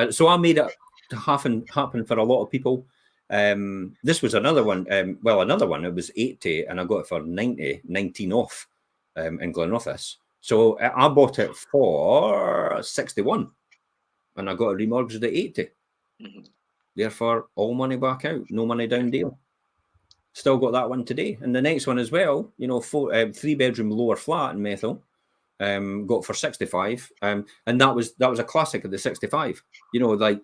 So I made it to happen for a lot of people. This was another one. Another one. It was 80, and I got it for 90, 19 off in Glenrothes. So I bought it for 61, and I got it remortgaged at 80. Therefore, all money back out, no money down deal. Still got that one today, and the next one as well. You know, 3-bedroom lower flat in Methil. Got for 65, and that was a classic of the 65. You know, like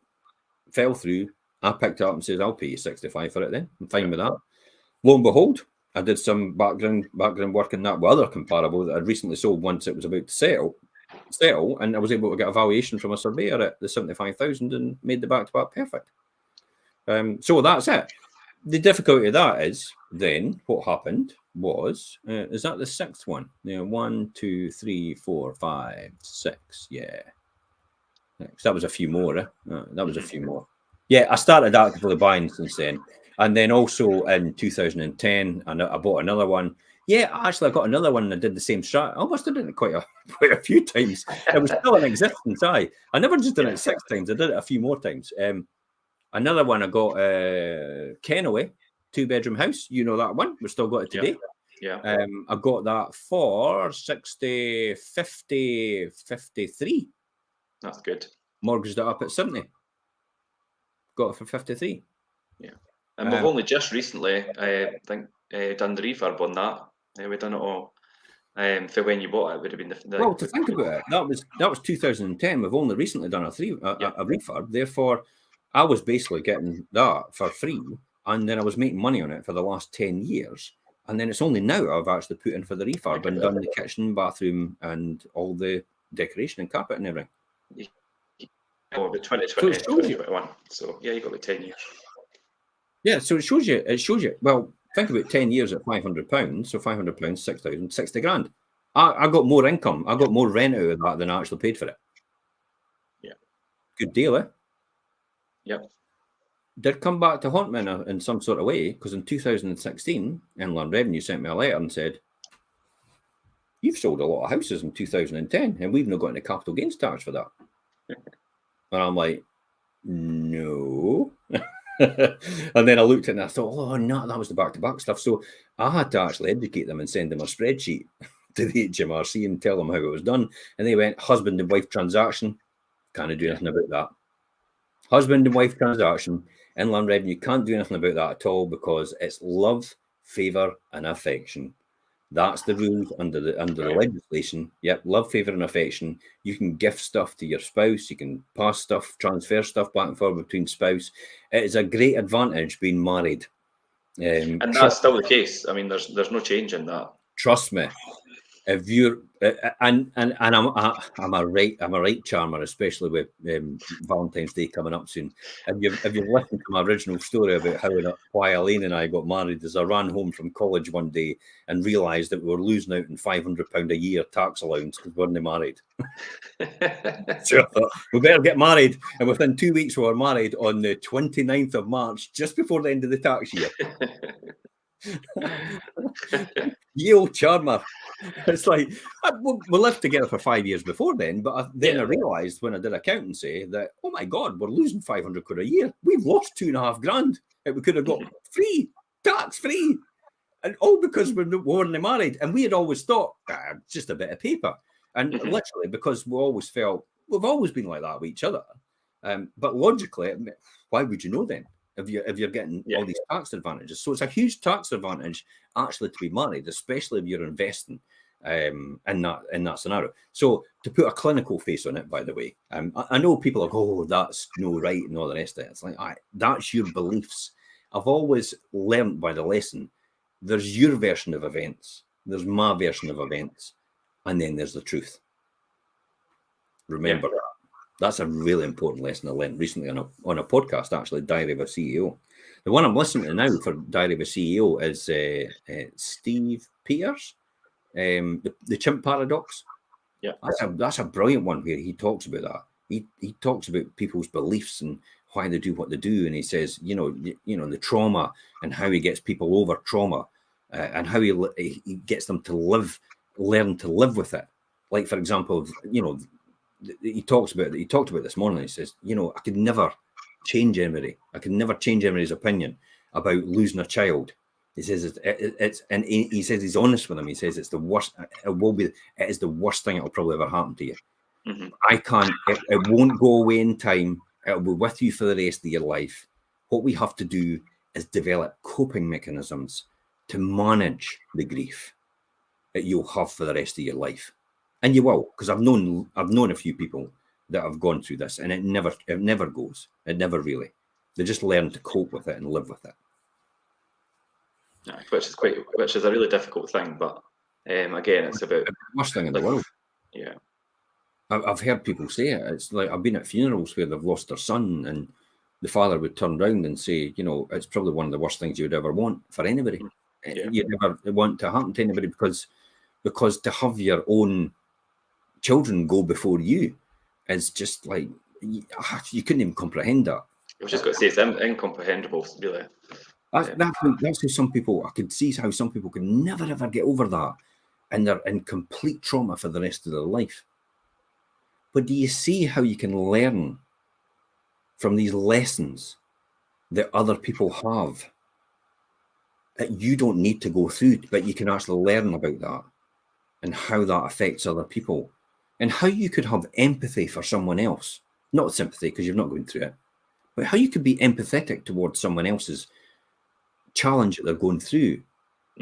fell through. I picked it up and says, "I'll pay you 65 for it." Then I'm fine with that. Lo and behold, I did some background work in that with other comparable that I'd recently sold once it was about to settle, and I was able to get a valuation from a surveyor at the 75,000 and made the back-to-back perfect. So that's it. The difficulty of that is then what happened was, is that the sixth one? Yeah, 1, 2, 3, 4, 5, 6. Yeah. That was a few more. That was a few more. Yeah, I started actively buying since then. And then also in 2010, I bought another one. Yeah, actually, I got another one and I did the same strat. I almost did it quite a few times. It was still in existence. I never just did it 6 times. I did it a few more times. Another one I got Kenaway, 2-bedroom house. You know that one. We've still got it today. Yeah. I got that for 60, 50, 53. That's good. Mortgaged it up at 70. Got it for 53. Yeah. And we've only just recently, I think, done the refurb on that. We've done it all. For when you bought it, would have been well, to think about it, that was 2010. We've only recently done a refurb. Therefore, I was basically getting that for free, and then I was making money on it for the last 10 years. And then it's only now I've actually put in for the refurb and done the kitchen, bathroom, and all the decoration and carpet and everything. Oh, but 2020, 2021. So yeah, you got about 10 years. Yeah, so it shows you. Well, think about 10 years at £500. So £500, 6,000, 60 grand. I got more income. I got more rent out of that than I actually paid for it. Yeah. Good deal, eh? Yep. Did come back to haunt me in some sort of way, because in 2016, Inland Revenue sent me a letter and said, "You've sold a lot of houses in 2010, and we've not got any capital gains tax for that." And I'm like, no. And then I looked and I thought, oh, no, that was the back-to-back stuff. So I had to actually educate them and send them a spreadsheet to the HMRC and tell them how it was done. And they went, husband and wife transaction, can't do anything about that. Husband and wife transaction, Inland Revenue can't do anything about that at all because it's love, favour and affection. That's the rules under the legislation. Yep, love, favour and affection. You can gift stuff to your spouse. You can pass stuff, transfer stuff back and forth between spouse. It is a great advantage being married. And that's still the case. I mean, there's no change in that. Trust me. If you're and I'm a right charmer, especially with Valentine's Day coming up soon. If you've listened to my original story about why Elaine and I got married, as I ran home from college one day and realised that we were losing out on £500 a year tax allowance because we weren't married. So I thought, we better get married, and within 2 weeks we were married on the 29th of March, just before the end of the tax year. Ye old charmer. It's like we lived together for 5 years before then, but I realised when I did accountancy that, oh my God, we're losing 500 quid a year. We've lost 2.5 grand that we could have got free, tax free. And all because we weren't married. And we had always thought, it's just a bit of paper. And literally, because we always felt, we've always been like that with each other. But logically, why would you know then? If you're getting all these tax advantages. So it's a huge tax advantage actually to be married, especially if you're investing in that scenario. So to put a clinical face on it, by the way, I know people are like, oh, that's no right and all the rest of it. It's like, that's your beliefs. I've always learned by the lesson, there's your version of events, there's my version of events, and then there's the truth. Remember that. That's a really important lesson I learned recently on a podcast, actually, Diary of a CEO. The one I'm listening to now for Diary of a CEO is Steve Peters, the Chimp Paradox. Yeah, that's a brilliant one where he talks about that. He talks about people's beliefs and why they do what they do, and he says, the trauma and how he gets people over trauma, and how he gets them to learn to live with it. Like, for example, he talked about this morning. He says, I could never change anybody. I could never change anybody's opinion about losing a child. He says and he says he's honest with them. He says it's the worst. It is the worst thing that'll probably ever happen to you. Mm-hmm. I can't. It won't go away in time. It'll be with you for the rest of your life. What we have to do is develop coping mechanisms to manage the grief that you'll have for the rest of your life. And you will, because I've known a few people that have gone through this, and it never goes. It never really. They just learn to cope with it and live with it. Yeah, which is a really difficult thing, but again, it's about the worst thing in the world. Yeah, I've heard people say it. It's like I've been at funerals where they've lost their son, and the father would turn around and say, it's probably one of the worst things you would ever want for anybody. Yeah. You never want to happen to anybody because to have your own children go before you is just like you couldn't even comprehend that. I was just going to say it's incomprehensible, really. That's how some people, I could see how some people could never ever get over that, and they're in complete trauma for the rest of their life. But do you see how you can learn from these lessons that other people have that you don't need to go through, but you can actually learn about that and how that affects other people? And how you could have empathy for someone else, not sympathy because you're not going through it, but how you could be empathetic towards someone else's challenge that they're going through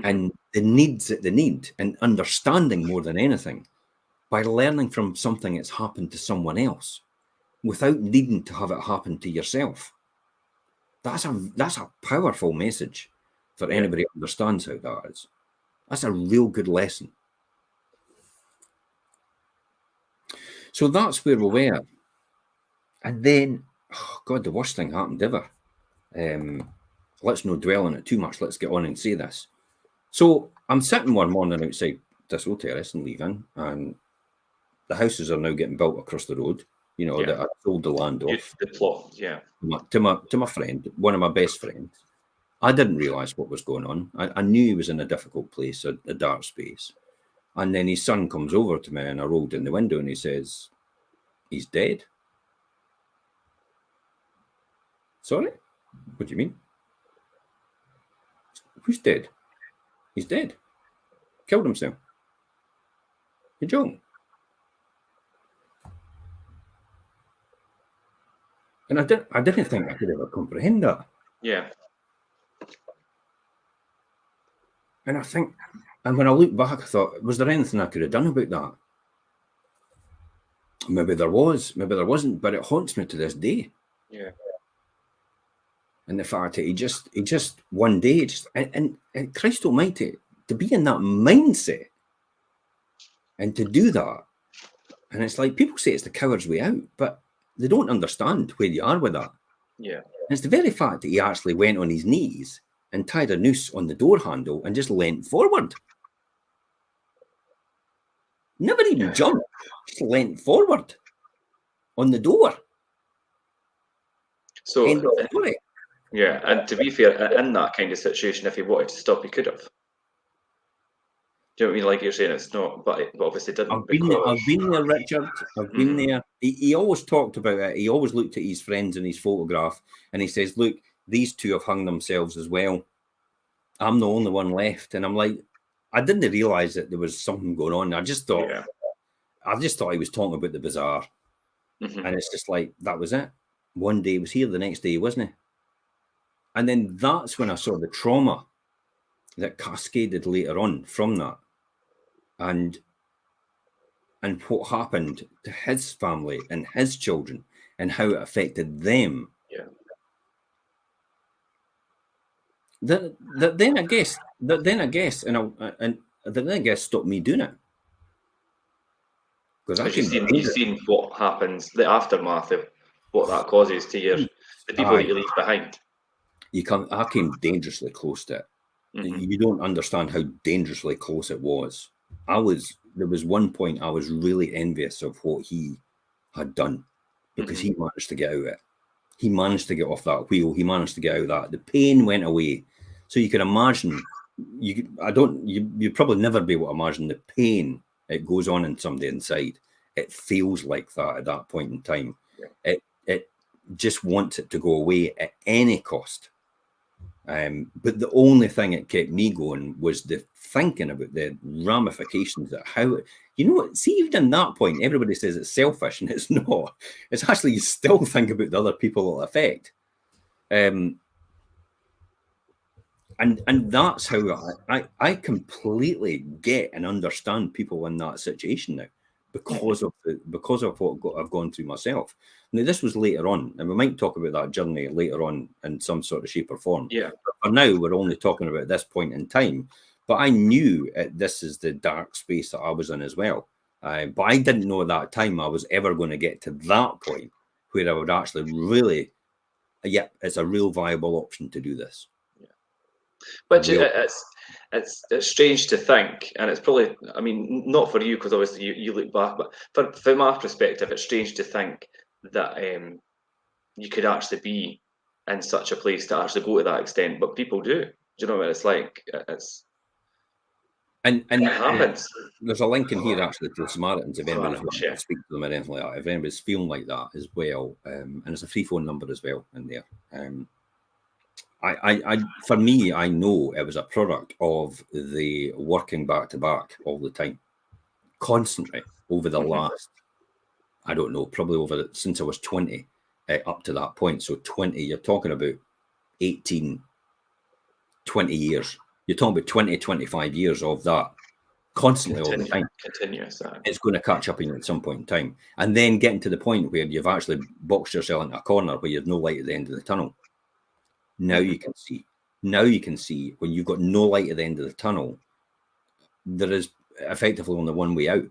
and the needs that they need, and understanding more than anything by learning from something that's happened to someone else without needing to have it happen to yourself. That's a powerful message for anybody who understands how that is. That's a real good lesson. So that's where we were. And then, oh God, the worst thing happened ever. Let's not dwell on it too much. Let's get on and say this. So I'm sitting one morning outside this old terrace and leaving, and the houses are now getting built across the road. That I sold the land off. The plot, yeah. To my friend, one of my best friends. I didn't realise what was going on. I knew he was in a difficult place, a dark space. And then his son comes over to me, and I rolled in the window, and he says, "He's dead." Sorry? What do you mean? Who's dead? He's dead. Killed himself. You're joking. And I didn't think I could ever comprehend that. Yeah. And when I look back, I thought, was there anything I could have done about that? Maybe there was, maybe there wasn't, but it haunts me to this day. Yeah. And the fact that he just one day, and Christ Almighty, to be in that mindset and to do that, and it's like people say it's the coward's way out, but they don't understand where you are with that. Yeah. And it's the very fact that he actually went on his knees and tied a noose on the door handle and just leant forward. Never even jumped, just leant forward on the door. So, yeah, and to be fair, in that kind of situation, if he wanted to stop, he could have. Do you know what I mean? Like you're saying, it's not, but obviously didn't. I've been there, Richard. I've been there. He always talked about it. He always looked at his friends in his photograph, and he says, "Look, these two have hung themselves as well." I'm the only one left. And I'm like, I didn't realise that there was something going on. I just thought he was talking about the bazaar. Mm-hmm. And it's just like, that was it. One day he was here, the next day he wasn't. And then that's when I saw the trauma that cascaded later on from that. And what happened to his family and his children and how it affected them. Yeah. Then I guess, stopped me doing it. Because you've seen what happens, the aftermath of what that causes to the people that you leave behind. I came dangerously close to it. Mm-hmm. You don't understand how dangerously close it was. There was one point I was really envious of what he had done, because he managed to get out of it. He managed to get off that wheel. He managed to get out of that. The pain went away. So you can imagine, you'd probably never be able to imagine the pain it goes on in somebody inside. It feels like that at that point in time. Yeah. It just wants it to go away at any cost. But the only thing that kept me going was the thinking about the ramifications of how, see, even in that point, everybody says it's selfish, and it's not. It's actually, you still think about the other people it'll affect. And that's how I completely get and understand people in that situation now, because of what I've gone through myself. Now, this was later on, and we might talk about that journey later on in some sort of shape or form. Yeah. But for now, we're only talking about this point in time. But I knew this is the dark space that I was in as well. But I didn't know at that time I was ever going to get to that point where I would actually really, it's a real viable option to do this. Yeah. But it's strange to think, and it's probably, I mean, not for you, because obviously you look back, but from my perspective, it's strange to think that you could actually be in such a place to actually go to that extent, but people do. Do you know what it's like? And it happens. There's a link in here actually to the Samaritans, if anybody's wanting to speak to them or anything like that. If anybody's feeling like that as well, and there's a free phone number as well in there. For me, I know it was a product of the working back to back all the time, constantly over the last, I don't know, probably since I was 20 up to that point. So 20, you're talking about 18, 20 years. You're talking about 20, 25 years of that constantly all the time. Continuous. It's going to catch up in you at some point in time. And then getting to the point where you've actually boxed yourself into a corner where you've no light at the end of the tunnel. Now you can see. Now you can see when you've got no light at the end of the tunnel, there is effectively only one way out.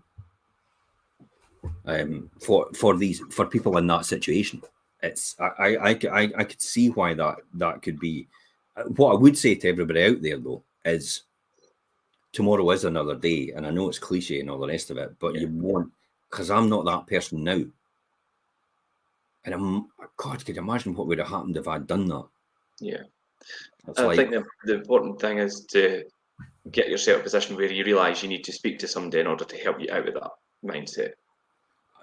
For people in that situation, I could see why that could be. What I would say to everybody out there though is, tomorrow is another day, and I know it's cliche and all the rest of it, but you won't, because I'm not that person now. And God, could you imagine what would have happened if I'd done that? Yeah. I think the important thing is to get yourself in a position where you realise you need to speak to somebody in order to help you out of that mindset.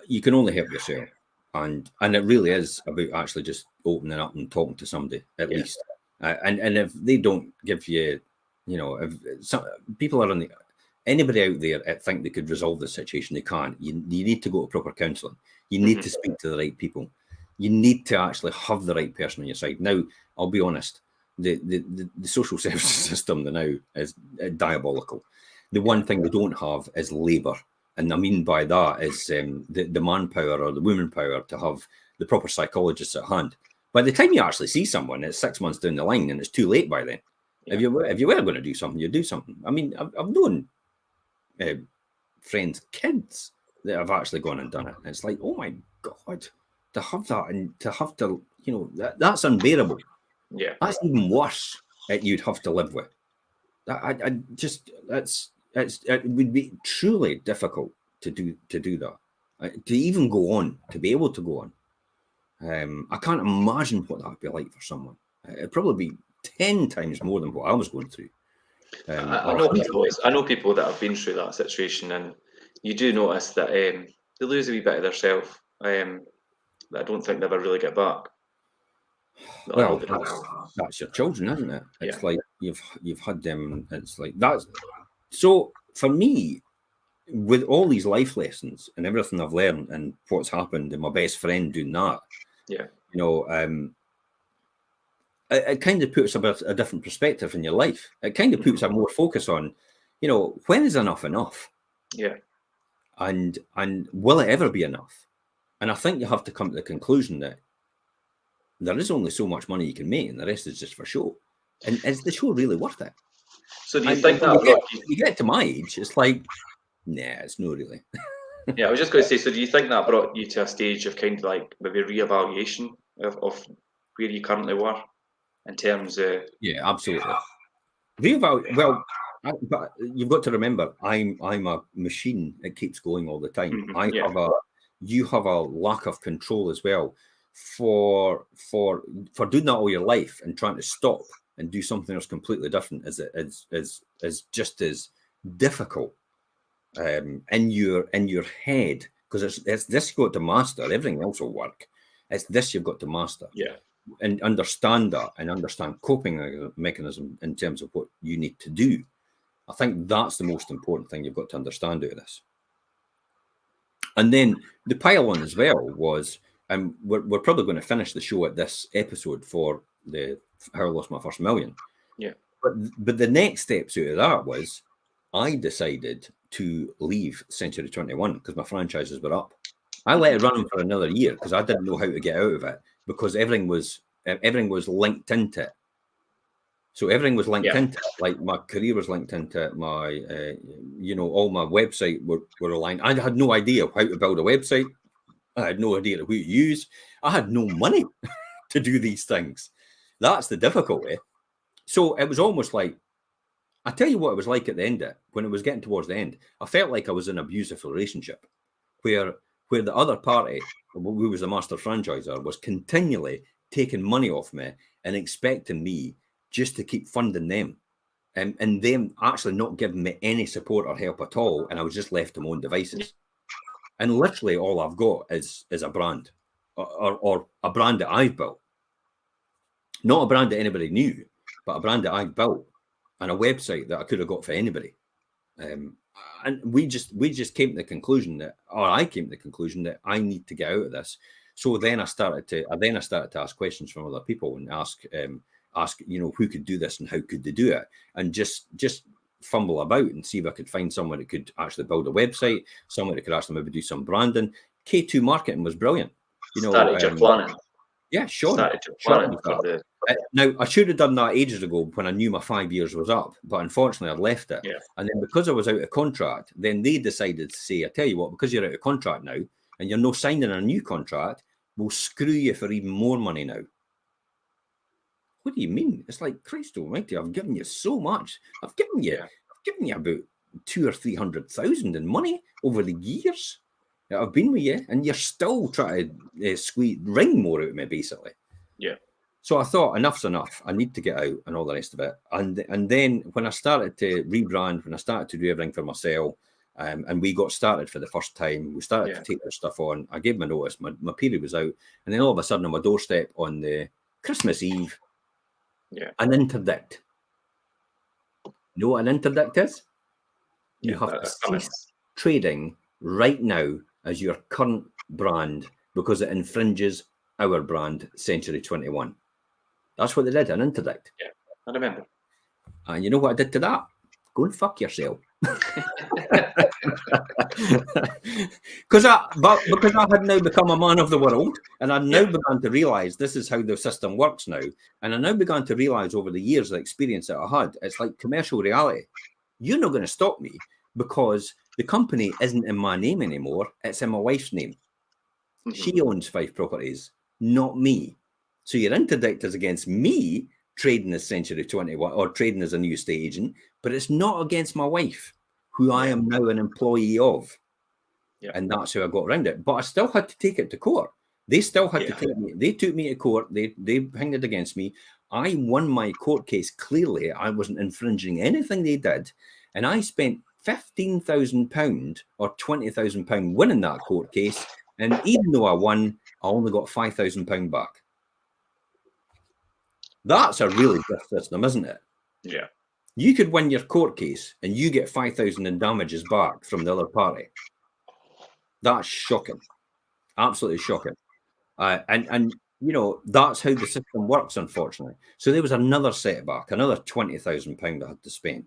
You can only help yourself. And it really is about actually just opening up and talking to somebody at least. And if they don't give you, if some people are anybody out there that think they could resolve the situation, they can't. You need to go to proper counselling. You need to speak to the right people. You need to actually have the right person on your side. Now, I'll be honest, the social services system now is diabolical. The one thing they don't have is labour. And I mean by that is the manpower or the woman power to have the proper psychologists at hand. By the time you actually see someone, it's 6 months down the line, and it's too late by then. Yeah. If you were going to do something, you do something. I mean, I've known friends, kids that have actually gone and done it. And it's like, oh my God, to have that and to have to, that's unbearable. Yeah, that's even worse that you'd have to live with. It would be truly difficult to do that, to even go on, to be able to go on. I can't imagine what that would be like for someone. It'd probably be 10 times more than what I was going through. I know people that have been through that situation, and you do notice that they lose a wee bit of themselves. That I don't think they ever really get back. Well, that's your children, isn't it? It's like, you've had them. It's like that's so for me. With all these life lessons and everything I've learned and what's happened, and my best friend doing that, Yeah. you know, it kind of puts a different perspective in your life. It kind of puts a more focus on, you know, when is enough enough? Yeah. And will it ever be enough? And I think you have to come to the conclusion that there is only so much money you can make, and the rest is just for show. And is the show really worth it? So do you And think that you get to my age, it's like, nah, it's not really. Yeah, I was just going to say, so do you think that brought you to a stage of kind of like maybe reevaluation of where you currently were in terms of? Yeah, absolutely. Well, but you've got to remember, I'm a machine. It keeps going all the time. You have a lack of control as well for doing that all your life and trying to stop and do something else completely different is just as difficult in your head, because it's this you've got to master. Everything else will work. It's this you've got to master. Yeah. And understand that and understand coping mechanism in terms of what you need to do. I think that's the most important thing you've got to understand out of this. And then the pile on as well was, and we're probably going to finish the show at this episode for the How I Lost My First Million. Yeah. But the next steps out of that was I decided to leave Century 21 because my franchises were up. I let it run for another year because I didn't know how to get out of it, because everything was linked into it. So everything was linked into it. Like my career was linked into it. My, all my website were aligned. I had no idea how to build a website. I had no idea who to use. I had no money to do these things. That's the difficulty. So it was almost like, I tell you what it was like at the end of it, when it was getting towards the end. I felt like I was in an abusive relationship where the other party, who was the master franchisor, was continually taking money off me and expecting me just to keep funding them, and them actually not giving me any support or help at all, and I was just left to my own devices. And literally all I've got is a brand, or a brand that I've built. Not a brand that anybody knew, but a brand that I've built, and a website that I could have got for anybody. And we just came to the conclusion that, or I came to the conclusion that I need to get out of this. So then I started to ask questions from other people and ask, who could do this and how could they do it, and just fumble about and see if I could find someone that could actually build a website, someone that could actually maybe do some branding. K2 Marketing was brilliant. Started your planning. Yeah, Sean. Now, I should have done that ages ago when I knew my 5 years was up, but unfortunately I'd left it. Yeah. And then because I was out of contract, then they decided to say, I tell you what, because you're out of contract now and you're not signing a new contract, we'll screw you for even more money now. What do you mean? It's like, Christ almighty, I've given you so much. I've given you about 200,000 or 300,000 in money over the years that I've been with you, and you're still trying to wring more out of me, basically. Yeah. So I thought, enough's enough. I need to get out and all the rest of it. And then when I started to rebrand, when I started to do everything for myself, and we got started for the first time, we started to take this stuff on. I gave my notice. My period was out. And then all of a sudden on my doorstep on the Christmas Eve, an interdict. You know what an interdict is? You have to cease trading right now as your current brand because it infringes our brand, Century 21. That's what they did, an interdict. Yeah, I remember. And you know what I did to that? Go and fuck yourself. Because I had now become a man of the world, and I now began to realise this is how the system works now. And I now began to realise over the years, the experience that I had, it's like commercial reality. You're not going to stop me because the company isn't in my name anymore. It's in my wife's name. Mm-hmm. She owns 5 properties, not me. So your interdict is against me trading as Century 21 or trading as a new estate agent, but it's not against my wife, who I am now an employee of. Yeah. And that's how I got around it. But I still had to take it to court. They still had to take me. They took me to court. They hanged it against me. I won my court case clearly. I wasn't infringing anything they did. And I spent £15,000 or £20,000 winning that court case. And even though I won, I only got £5,000 back. That's a really good system, isn't it? Yeah. You could win your court case and you get 5,000 in damages back from the other party. That's shocking. Absolutely shocking. And you know, that's how the system works, unfortunately. So there was another setback, another £20,000 I had to spend.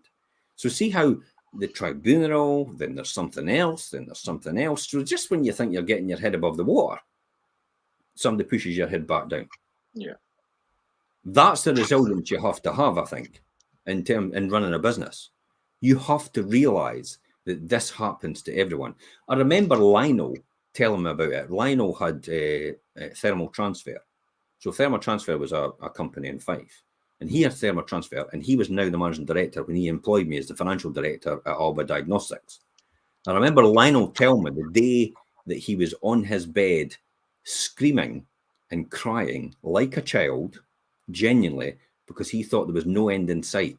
So see how the tribunal, then there's something else, then there's something else. So just when you think you're getting your head above the water, somebody pushes your head back down. Yeah. That's the resilience you have to have, I think, in running a business. You have to realise that this happens to everyone. I remember Lionel telling me about it. Lionel had Thermal Transfer. So Thermal Transfer was a company in Fife. And he had Thermal Transfer, and he was now the managing director when he employed me as the financial director at Alba Diagnostics. I remember Lionel telling me the day that he was on his bed screaming and crying like a child, genuinely, because he thought there was no end in sight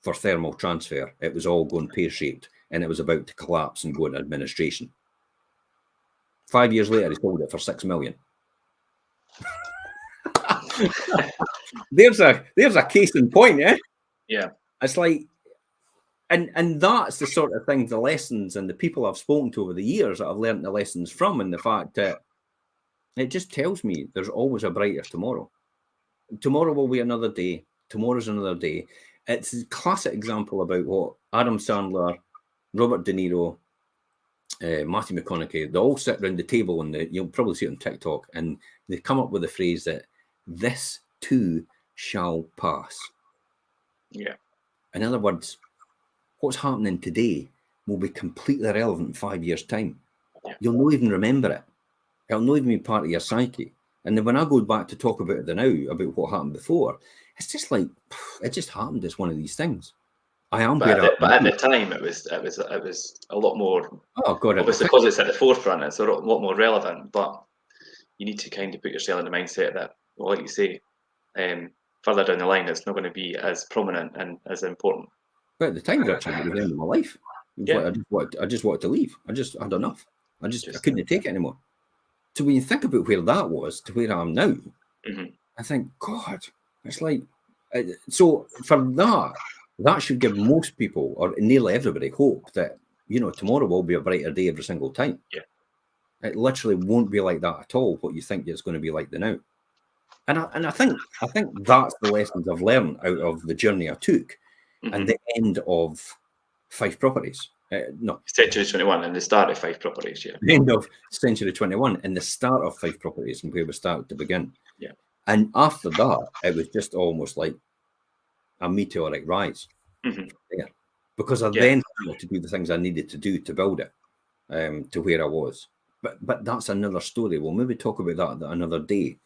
for Thermal Transfer. It was all going pear-shaped, and it was about to collapse and go into administration. 5 years later, he sold it for $6 million. there's a case in point, eh? Yeah. It's like, and that's the sort of thing, the lessons and the people I've spoken to over the years that I've learned the lessons from, and the fact that it just tells me there's always a brighter tomorrow. Tomorrow will be another day. Tomorrow's another day. It's a classic example about what Adam Sandler, Robert De Niro, Matthew McConaughey, they all sit around the table, and you'll probably see it on TikTok, and they come up with the phrase that this too shall pass. Yeah. In other words, what's happening today will be completely irrelevant in 5 years' time. Yeah. You'll not even remember it. It'll not even be part of your psyche. And then when I go back to talk about it now, about what happened before, it's just like, it just happened. It's one of these things. I am But at the time, it was a lot more. Oh God! Obviously, because it's at the forefront, it's a lot more relevant. But you need to kind of put yourself in the mindset that, well, like you say, further down the line, it's not going to be as prominent and as important. But at the time, Richard, it was the end of my life. Yeah. I just wanted to leave. I just had enough. I couldn't take it anymore. So when you think about where that was to where I am now, I think, God, it's like, so for that should give most people, or nearly everybody, hope that, you know, tomorrow will be a brighter day every single time. Yeah. It literally won't be like that at all, what you think it's going to be like the now. And I think that's the lessons I've learned out of the journey I took and the end of Fife Properties. No, Century 21 and the start of Fife Properties, yeah. The end of Century 21 and the start of Fife Properties and where we started to begin. Yeah. And after that, it was just almost like a meteoric rise. Yeah. Because I then started to do the things I needed to do to build it to where I was. But that's another story. We'll maybe talk about that another day.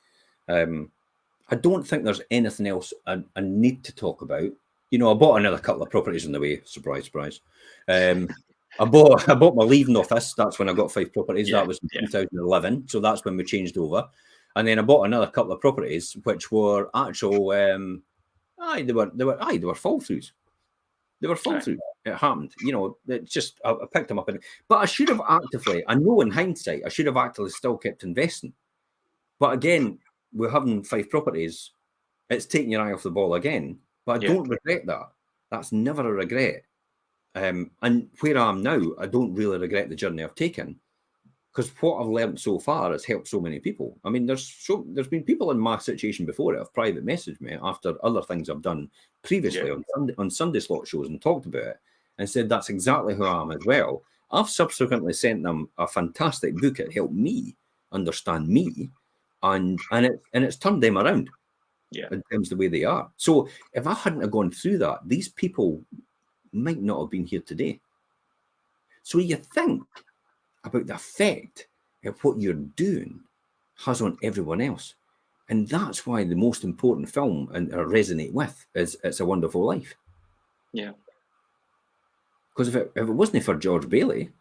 I don't think there's anything else I need to talk about. You know, I bought another couple of properties on the way. Surprise, surprise. I bought my leaving office. That's when I got Fife Properties. That was in 2011. So that's when we changed over. And then I bought another couple of properties, which were actual. They were fall throughs. They were fall throughs. It happened. You know, it just I picked them up, but I should have actively. I know in hindsight, I should have actively still kept investing. But again, we're having Fife Properties. It's taking your eye off the ball again. But I don't regret that. That's never a regret. And where I am now, I don't really regret the journey I've taken, because what I've learned so far has helped so many people. I mean, there's been people in my situation before it have private messaged me after other things I've done previously on Sunday slot shows and talked about it and said that's exactly who I am as well. I've subsequently sent them a fantastic book that helped me understand me, and it's turned them around. Yeah. In terms of the way they are. So if I hadn't have gone through that, these people might not have been here today. So you think about the effect of what you're doing has on everyone else. And that's why the most important film and I resonate with is It's a Wonderful Life. Yeah. Because if it wasn't for George Bailey,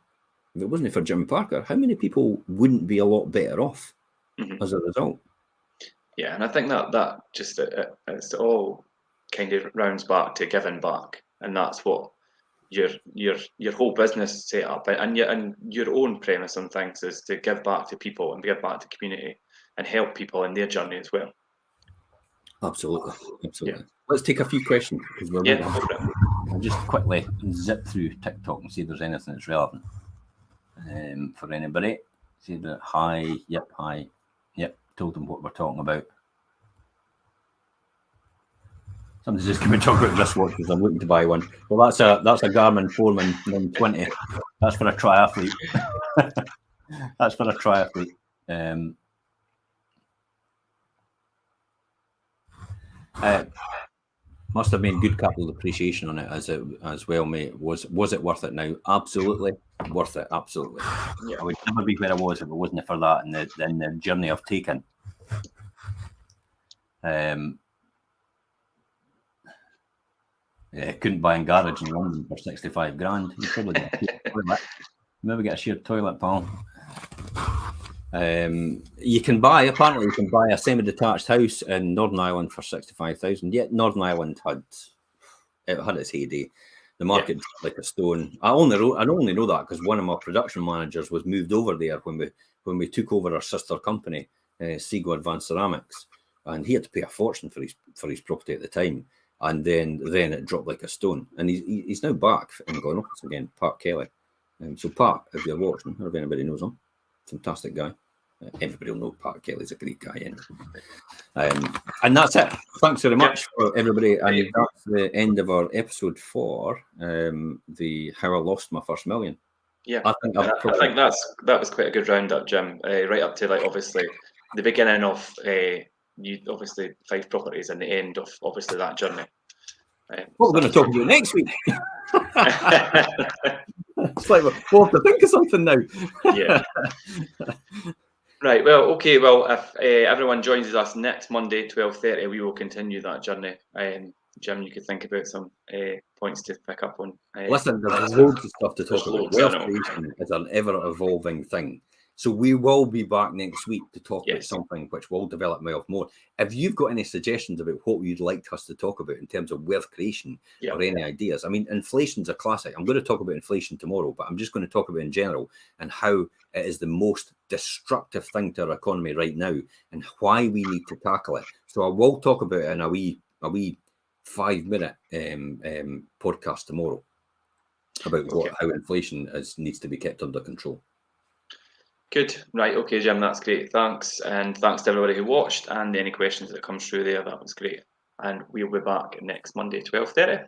if it wasn't for Jim Parker, how many people wouldn't be a lot better off as a result? Yeah, and I think that just it's all kind of rounds back to giving back, and that's what your whole business set up and your own premise on things is to give back to people and give back to community and help people in their journey as well. Absolutely. Yeah. Let's take a few questions because we're Yeah, waiting. go for it. I'll just quickly zip through TikTok and see if there's anything that's relevant for anybody. See that hi, yep, told them what we're talking about. Somebody's just coming to talk about wristwatches. I'm looking to buy one. Well, that's a Garmin Foreman 920. That's for a triathlete. That's for a triathlete. Must have been good capital depreciation on it as well, mate. Was it worth it now? Absolutely worth it. Absolutely. Yeah. I would never be where I was if it wasn't for that and the journey I've taken. Yeah, couldn't buy in garage in London for 65 grand. You probably get a shared toilet. Maybe get a shared toilet, pal. You can buy a semi-detached house in Northern Ireland for 65,000. Yet Northern Ireland had its heyday. The market dropped like a stone. I only know that because one of my production managers was moved over there when we took over our sister company, Seago Advanced Ceramics, and he had to pay a fortune for his property at the time. And then it dropped like a stone. And he's now back in Glenorchy again, Pat Kelly. So Pat, if you're watching, or if anybody knows him, fantastic guy. Everybody will know Pat Kelly's a great guy. And that's it. Thanks very much for everybody. And that's the end of our episode for the How I Lost My First Million. Yeah, I think that was quite a good roundup, Jim. Right up to obviously the beginning of you obviously 5 properties and the end of obviously that journey. What we're going to talk about next week. It's like we'll have to think of something now. Yeah. Right. Well, okay. Well, if everyone joins us next Monday, 12:30, we will continue that journey. Jim, you could think about some points to pick up on. Listen, there's loads of stuff to talk about. Wealth creation is an ever-evolving thing. So we will be back next week to talk about something which will develop wealth more. If you've got any suggestions about what you'd like us to talk about in terms of wealth creation or any ideas, I mean, inflation's a classic. I'm going to talk about inflation tomorrow, but I'm just going to talk about in general and how it is the most destructive thing to our economy right now and why we need to tackle it. So I will talk about it in a wee 5-minute podcast tomorrow about how inflation needs to be kept under control. Good. Right. Okay, Jim, that's great. Thanks. And thanks to everybody who watched and any questions that come through there. That was great. And we'll be back next Monday, 12:30.